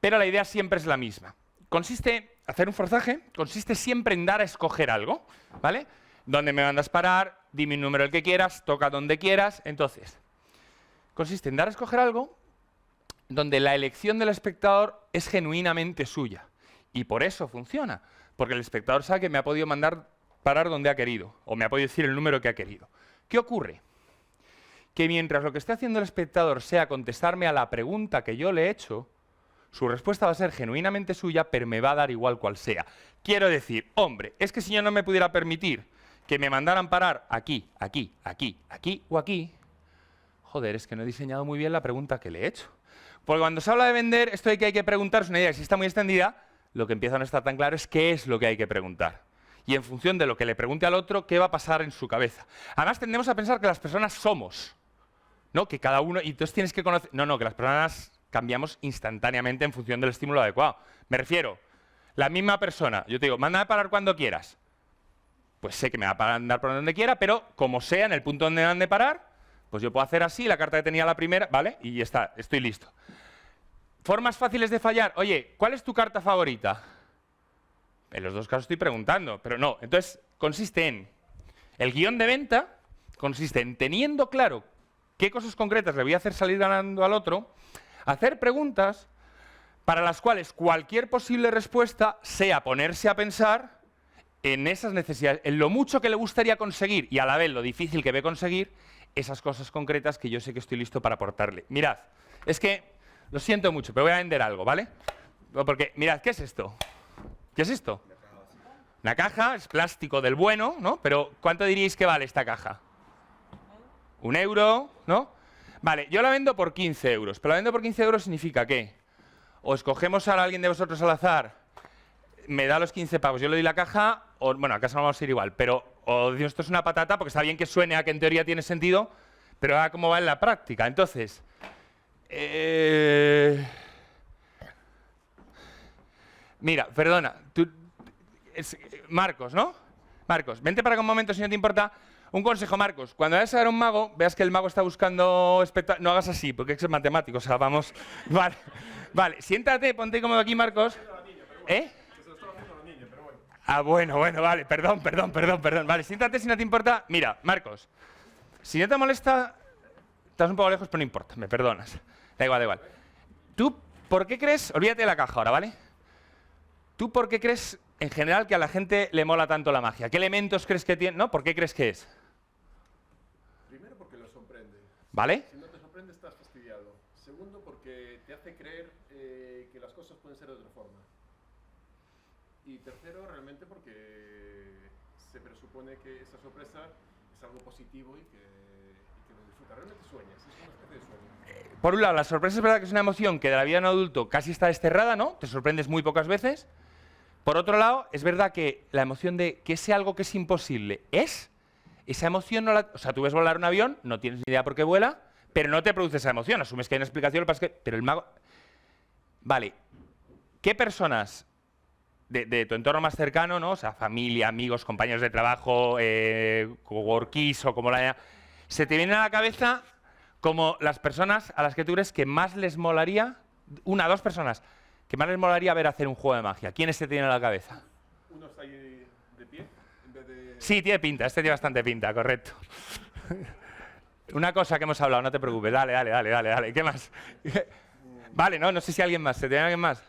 pero la idea siempre es la misma. Hacer un forzaje consiste siempre en dar a escoger algo, ¿vale? ¿Dónde me mandas parar? Dime un número el que quieras, toca donde quieras. Entonces, consiste en dar a escoger algo donde la elección del espectador es genuinamente suya. Y por eso funciona, porque el espectador sabe que me ha podido mandar parar donde ha querido, o me ha podido decir el número que ha querido. ¿Qué ocurre? Que mientras lo que esté haciendo el espectador sea contestarme a la pregunta que yo le he hecho, su respuesta va a ser genuinamente suya, pero me va a dar igual cual sea. Quiero decir, hombre, es que si yo no me pudiera permitir que me mandaran parar aquí, aquí, aquí, aquí o aquí, joder, es que no he diseñado muy bien la pregunta que le he hecho. Porque cuando se habla de vender, esto de que hay que preguntar es una idea que si está muy extendida, lo que empieza a no estar tan claro es qué es lo que hay que preguntar. Y en función de lo que le pregunte al otro, qué va a pasar en su cabeza. Además, tendemos a pensar que las personas somos, ¿no? Que cada uno... Y entonces tienes que conocer... No, que las personas cambiamos instantáneamente en función del estímulo adecuado. Me refiero, la misma persona, yo te digo, mándame a parar cuando quieras. Pues sé que me va a mandar por donde quiera, pero como sea en el punto donde me han de parar, pues yo puedo hacer así, la carta que tenía la primera, ¿vale? Y ya está, estoy listo. Formas fáciles de fallar. Oye, ¿cuál es tu carta favorita? En los dos casos estoy preguntando, pero no. Entonces, consiste en... El guión de venta consiste en teniendo claro qué cosas concretas le voy a hacer salir ganando al otro, hacer preguntas para las cuales cualquier posible respuesta sea ponerse a pensar en esas necesidades, en lo mucho que le gustaría conseguir y a la vez lo difícil que ve conseguir esas cosas concretas que yo sé que estoy listo para aportarle. Mirad, es que, lo siento mucho, pero voy a vender algo, ¿vale? Porque, mirad, ¿qué es esto? ¿Qué es esto? Una caja, es plástico del bueno, ¿no? Pero, ¿cuánto diríais que vale esta caja? 1 euro, ¿no? Vale, yo la vendo por 15 euros, pero la vendo por 15 euros significa que o escogemos a alguien de vosotros al azar, me da los 15 pavos, yo le doy la caja, o bueno, a casa no vamos a ir igual, pero o Dios, esto es una patata, porque está bien que suene a que en teoría tiene sentido, pero a cómo va en la práctica. Entonces, mira, perdona, Marcos, ¿no? Marcos, vente para acá un momento si no te importa. Un consejo, Marcos, cuando vayas a ver a un mago, veas que el mago está buscando espectáculos, no hagas así, porque es matemático, o sea, vamos... Vale, siéntate, ponte cómodo aquí, Marcos. ¿Eh? Ah, bueno, vale, perdón. Vale, siéntate si no te importa. Mira, Marcos, si no te molesta, estás un poco lejos, pero no importa, me perdonas. Da igual. ¿Tú por qué crees, olvídate de la caja ahora, ¿vale? ¿Tú por qué crees en general, que a la gente le mola tanto la magia? ¿Qué elementos crees que tiene? ¿No? ¿Por qué crees que es? Primero, porque lo sorprende. ¿Vale? Si no te sorprende, estás fastidiado. Segundo, porque te hace creer que las cosas pueden ser de otra forma. Y tercero, realmente porque se presupone que esa sorpresa es algo positivo y que lo disfrutas. Realmente sueñas, es una especie de sueño. Por un lado, la sorpresa es verdad que es una emoción que de la vida de un adulto casi está desterrada, ¿no? Te sorprendes muy pocas veces. Por otro lado, es verdad que la emoción de que ese algo que es imposible esa emoción no la... O sea, tú ves volar un avión, no tienes ni idea por qué vuela, pero no te produce esa emoción. Asumes que hay una explicación, lo que pasa es que... Pero el mago... Vale. ¿Qué personas de tu entorno más cercano, ¿no? O sea, familia, amigos, compañeros de trabajo, coworkers o como la... se te vienen a la cabeza como las personas a las que tú crees que más les molaría, una o dos personas, que más les molaría ver hacer un juego de magia? ¿Quiénes se te vienen a la cabeza? Uno está ahí de pie, en vez de... Sí, tiene pinta, tiene bastante pinta, correcto. Una cosa que hemos hablado, no te preocupes, dale, ¿qué más? Vale, no sé si alguien más, ¿se te viene alguien más?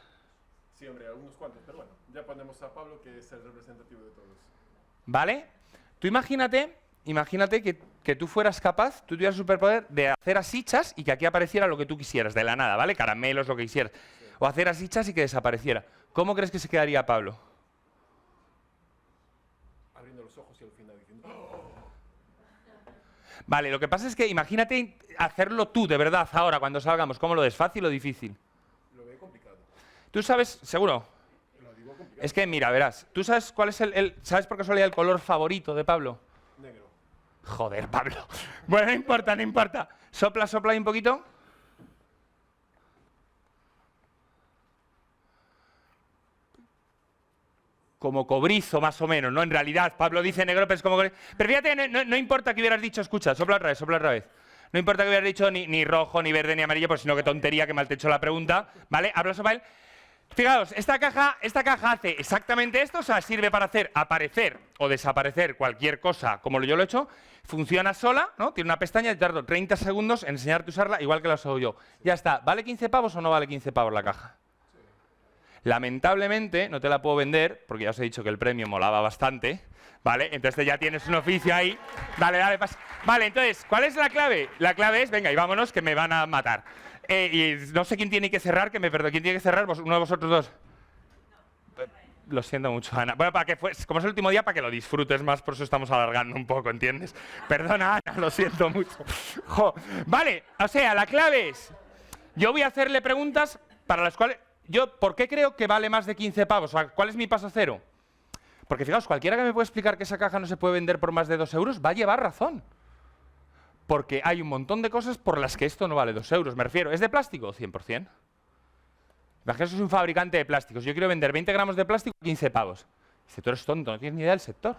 Sí, hombre, algunos cuantos, pero bueno, ya ponemos a Pablo, que es el representativo de todos. ¿Vale? Tú imagínate que tú fueras capaz, tú tuvieras el superpoder de hacer asichas y que aquí apareciera lo que tú quisieras, de la nada, ¿vale? Caramelos, lo que quisieras. O hacer asichas y que desapareciera. ¿Cómo crees que se quedaría Pablo? Abriendo los ojos y al final diciendo... ¡Oh! Vale, lo que pasa es que imagínate hacerlo tú, de verdad, ahora, cuando salgamos. ¿Cómo lo ves? ¿Fácil o difícil? Lo veo complicado. ¿Tú sabes, seguro? Lo digo complicado. Es que, mira, verás, ¿tú sabes cuál es ¿sabes por casualidad el color favorito de Pablo? Negro. Joder, Pablo. Bueno, no importa. Sopla ahí un poquito. Como cobrizo, más o menos, ¿no? En realidad, Pablo dice negro, pero es como cobrizo. Pero fíjate, no importa que hubieras dicho, escucha, sopla otra vez. No importa que hubieras dicho ni rojo, ni verde, ni amarillo, pues sino que tontería, que mal te he hecho la pregunta, ¿vale? Aplauso para él. Fijaos, esta caja hace exactamente esto, o sea, sirve para hacer aparecer o desaparecer cualquier cosa, como yo lo he hecho. Funciona sola, ¿no? Tiene una pestaña y tardo 30 segundos en enseñarte a usarla, igual que la uso yo. Ya está. ¿Vale 15 pavos o no vale 15 pavos la caja? Lamentablemente no te la puedo vender, porque ya os he dicho que el premio molaba bastante, ¿vale? Entonces ya tienes un oficio ahí. Dale, pasa. Vale, entonces, ¿cuál es la clave? La clave es, venga, y vámonos, que me van a matar. Y no sé quién tiene que cerrar, que me perdone. ¿Quién tiene que cerrar? ¿Uno de vosotros dos? Lo siento mucho, Ana. Bueno, como es el último día, para que lo disfrutes más, por eso estamos alargando un poco, ¿entiendes? Perdona, Ana, lo siento mucho. Jo. Vale, o sea, la clave es, yo voy a hacerle preguntas para las cuales... ¿Por qué creo que vale más de 15 pavos? O sea, ¿cuál es mi paso cero? Porque fijaos, cualquiera que me pueda explicar que esa caja no se puede vender por más de 2 euros va a llevar razón. Porque hay un montón de cosas por las que esto no vale 2 euros. Me refiero, ¿es de plástico? 100%. Imagínate, soy un fabricante de plásticos. Yo quiero vender 20 gramos de plástico a 15 pavos. Dice, tú eres tonto, no tienes ni idea del sector.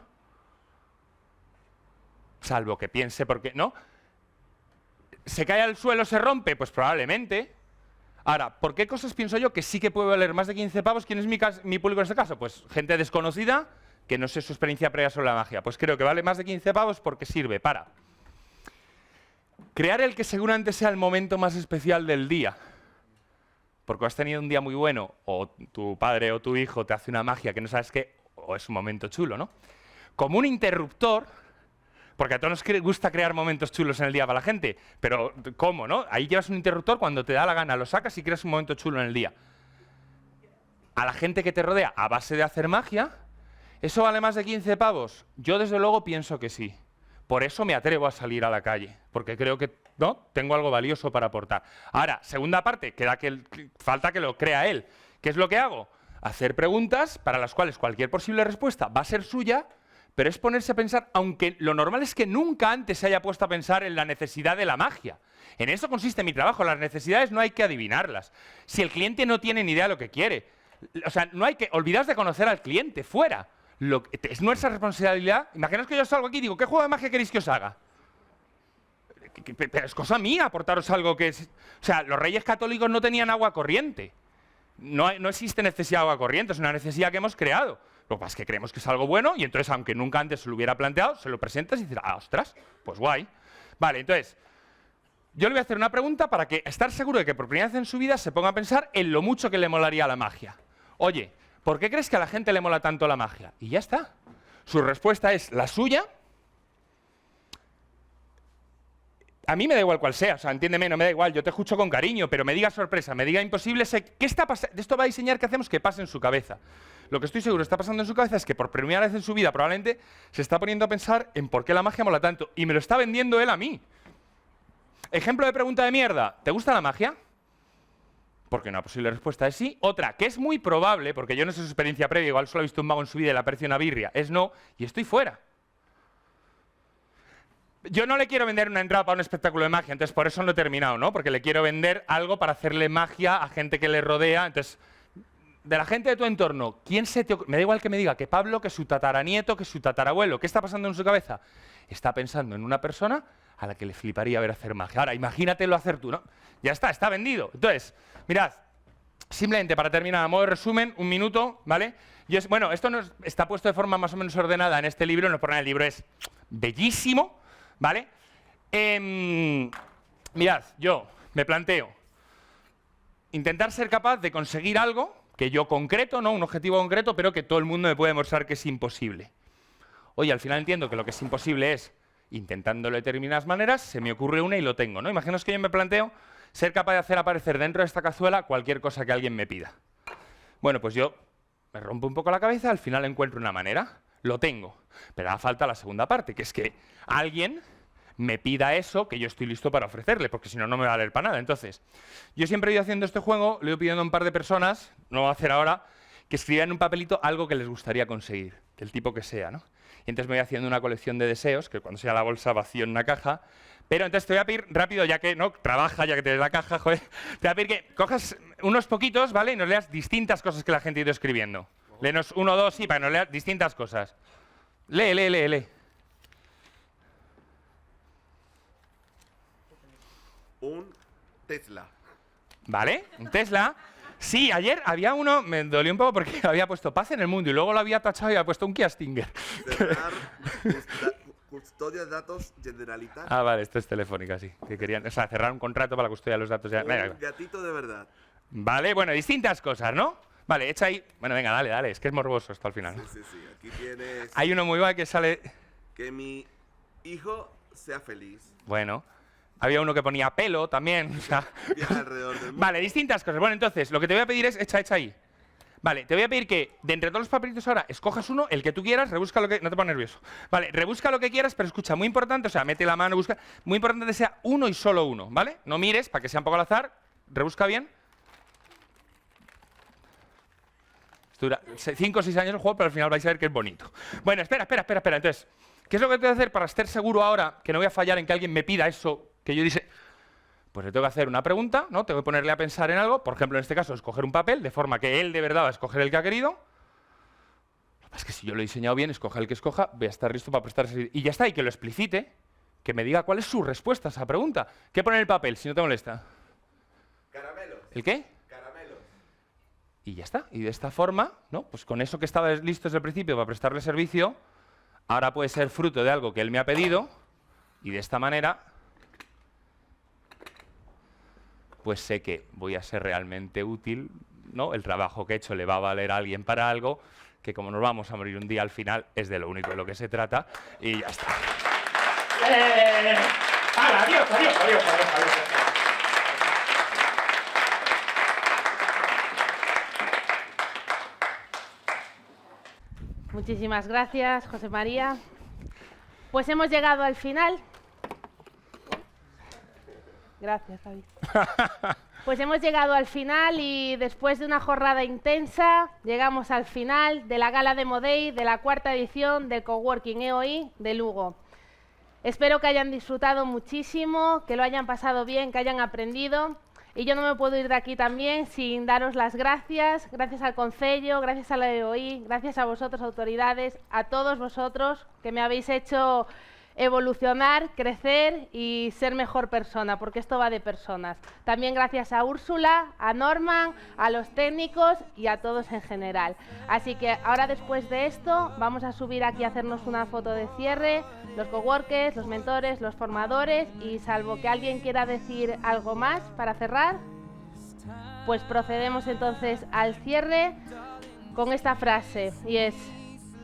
Salvo que piense, porque no. ¿Se cae al suelo, se rompe? Pues probablemente. Ahora, ¿por qué cosas pienso yo que sí que puede valer más de 15 pavos? ¿Quién es mi público en este caso? Pues gente desconocida, que no sé su experiencia previa sobre la magia. Pues creo que vale más de 15 pavos porque sirve para crear el que seguramente sea el momento más especial del día. Porque has tenido un día muy bueno, o tu padre o tu hijo te hace una magia que no sabes qué, o es un momento chulo, ¿no? Como un interruptor, porque a todos nos gusta crear momentos chulos en el día para la gente, pero ¿cómo, no? Ahí llevas un interruptor, cuando te da la gana lo sacas y creas un momento chulo en el día. A la gente que te rodea, a base de hacer magia, ¿eso vale más de 15 pavos? Yo desde luego pienso que sí. Por eso me atrevo a salir a la calle, porque creo que ¿no? Tengo algo valioso para aportar. Ahora, segunda parte, falta que lo crea él. ¿Qué es lo que hago? Hacer preguntas para las cuales cualquier posible respuesta va a ser suya, pero es ponerse a pensar, aunque lo normal es que nunca antes se haya puesto a pensar en la necesidad de la magia. En eso consiste mi trabajo, las necesidades no hay que adivinarlas. Si el cliente no tiene ni idea de lo que quiere, o sea, no hay que olvidaros de conocer al cliente, fuera. Es nuestra responsabilidad. Imaginaos que yo salgo aquí y digo, ¿qué juego de magia queréis que os haga? Pero es cosa mía aportaros algo que es... O sea, los reyes católicos no tenían agua corriente. No existe necesidad de agua corriente, es una necesidad que hemos creado. Lo que pasa es que creemos que es algo bueno y entonces, aunque nunca antes se lo hubiera planteado, se lo presentas y dices, ah, ostras, pues guay. Vale, entonces, yo le voy a hacer una pregunta para que estar seguro de que por primera vez en su vida se ponga a pensar en lo mucho que le molaría la magia. Oye, ¿por qué crees que a la gente le mola tanto la magia? Y ya está. Su respuesta es la suya. A mí me da igual cuál sea, o sea, entiéndeme, no me da igual, yo te escucho con cariño, pero me diga sorpresa, me diga imposible, ¿qué está pasando? Esto va a diseñar qué hacemos que pase en su cabeza. Lo que estoy seguro está pasando en su cabeza es que por primera vez en su vida probablemente se está poniendo a pensar en por qué la magia mola tanto, y me lo está vendiendo él a mí. Ejemplo de pregunta de mierda, ¿te gusta la magia? Porque una posible respuesta es sí. Otra, que es muy probable, porque yo no sé su experiencia previa, igual solo he visto un mago en su vida y le apareció una birria, es no, y estoy fuera. Yo no le quiero vender una entrada para un espectáculo de magia, entonces por eso no lo he terminado, ¿no? Porque le quiero vender algo para hacerle magia a gente que le rodea. Entonces, de la gente de tu entorno, ¿quién se te ocurre? Me da igual que me diga que Pablo, que su tataranieto, que su tatarabuelo. ¿Qué está pasando en su cabeza? Está pensando en una persona a la que le fliparía ver hacer magia. Ahora, imagínatelo hacer tú, ¿no? Ya está vendido. Entonces, mirad, simplemente para terminar, a modo de resumen, un minuto, ¿vale? Bueno, esto está puesto de forma más o menos ordenada en este libro, no por nada, el libro es bellísimo, ¿vale? Mirad, yo me planteo intentar ser capaz de conseguir algo que yo concreto, ¿no? Un objetivo concreto, pero que todo el mundo me puede demostrar que es imposible. Oye, al final entiendo que lo que es imposible es, intentándolo de determinadas maneras, se me ocurre una y lo tengo, ¿no? Imaginaos que yo me planteo ser capaz de hacer aparecer dentro de esta cazuela cualquier cosa que alguien me pida. Bueno, pues yo me rompo un poco la cabeza, al final encuentro una manera, lo tengo, pero hace falta la segunda parte, que es que alguien me pida eso que yo estoy listo para ofrecerle, porque si no, no me va a valer para nada. Entonces, yo siempre he ido haciendo este juego, le he ido pidiendo a un par de personas, no lo voy a hacer ahora, que escriban en un papelito algo que les gustaría conseguir, del tipo que sea, ¿no? Y entonces me voy haciendo una colección de deseos, que cuando sea la bolsa vacío en una caja, pero entonces te voy a pedir rápido, ya que no trabaja, ya que tienes la caja, joder, te voy a pedir que cojas unos poquitos, ¿vale? Y nos leas distintas cosas que la gente ha ido escribiendo. Léenos uno o dos, sí, para que nos leas distintas cosas. Lee. Un Tesla. ¿Vale? Un Tesla. Sí, ayer había uno, me dolió un poco porque había puesto paz en el mundo y luego lo había tachado y había puesto un Kia Stinger. Cerrar custodia de datos Generalitat. Ah, vale, esto es Telefónica, sí. Que querían, o sea, cerrar un contrato para la custodia de los datos. Un gatito de verdad. Vale, bueno, distintas cosas, ¿no? Vale, echa ahí. Bueno, venga, dale, es que es morboso esto al final. Sí, aquí tienes... Hay uno muy guay que sale... Que mi hijo sea feliz. Bueno. Había uno que ponía pelo también. O sea. Alrededor del mundo. Vale, distintas cosas. Bueno, entonces, lo que te voy a pedir es, echa ahí. Vale, te voy a pedir que, de entre todos los papelitos ahora, escojas uno, el que tú quieras, rebusca lo que... No te pongas nervioso. Vale, rebusca lo que quieras, pero escucha, muy importante, o sea, mete la mano, busca... Muy importante que sea uno y solo uno, ¿vale? No mires, para que sea un poco al azar. Rebusca bien. Esto dura 5 o 6 años el juego, pero al final vais a ver que es bonito. Bueno, espera. Entonces, ¿qué es lo que tengo que hacer para estar seguro ahora que no voy a fallar en que alguien me pida eso que yo dice? Pues le tengo que hacer una pregunta, ¿no? Tengo que ponerle a pensar en algo, por ejemplo, en este caso, escoger un papel, de forma que él de verdad va a escoger el que ha querido. Lo que pasa es que si yo lo he diseñado bien, escoja el que escoja, voy a estar listo para prestar ese... Y ya está, y que lo explicite, que me diga cuál es su respuesta a esa pregunta. ¿Qué pone en el papel, si no te molesta? Caramelos. ¿El qué? Caramelos. Y ya está. Y de esta forma, ¿no? Pues con eso que estaba listo desde el principio para prestarle servicio, ahora puede ser fruto de algo que él me ha pedido, y de esta manera... pues sé que voy a ser realmente útil, ¿no? El trabajo que he hecho le va a valer a alguien para algo, que como nos vamos a morir un día al final, es de lo único de lo que se trata, y ya está. Adiós. Muchísimas gracias, José María. Pues hemos llegado al final. Gracias, David. Pues hemos llegado al final y después de una jornada intensa, llegamos al final de la Gala de Modei de la 4ª edición del Coworking EOI de Lugo. Espero que hayan disfrutado muchísimo, que lo hayan pasado bien, que hayan aprendido. Y yo no me puedo ir de aquí también sin daros las gracias. Gracias al Concello, gracias a la EOI, gracias a vosotros, autoridades, a todos vosotros que me habéis hecho evolucionar, crecer y ser mejor persona, porque esto va de personas. También gracias a Úrsula, a Norman, a los técnicos y a todos en general. Así que ahora, después de esto, vamos a subir aquí a hacernos una foto de cierre, los coworkers, los mentores, los formadores, y salvo que alguien quiera decir algo más para cerrar, pues procedemos entonces al cierre con esta frase, y es: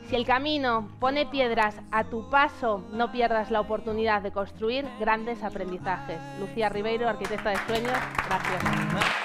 si el camino pone piedras a tu paso, no pierdas la oportunidad de construir grandes aprendizajes. Lucía Ribeiro, arquitecta de sueños, gracias.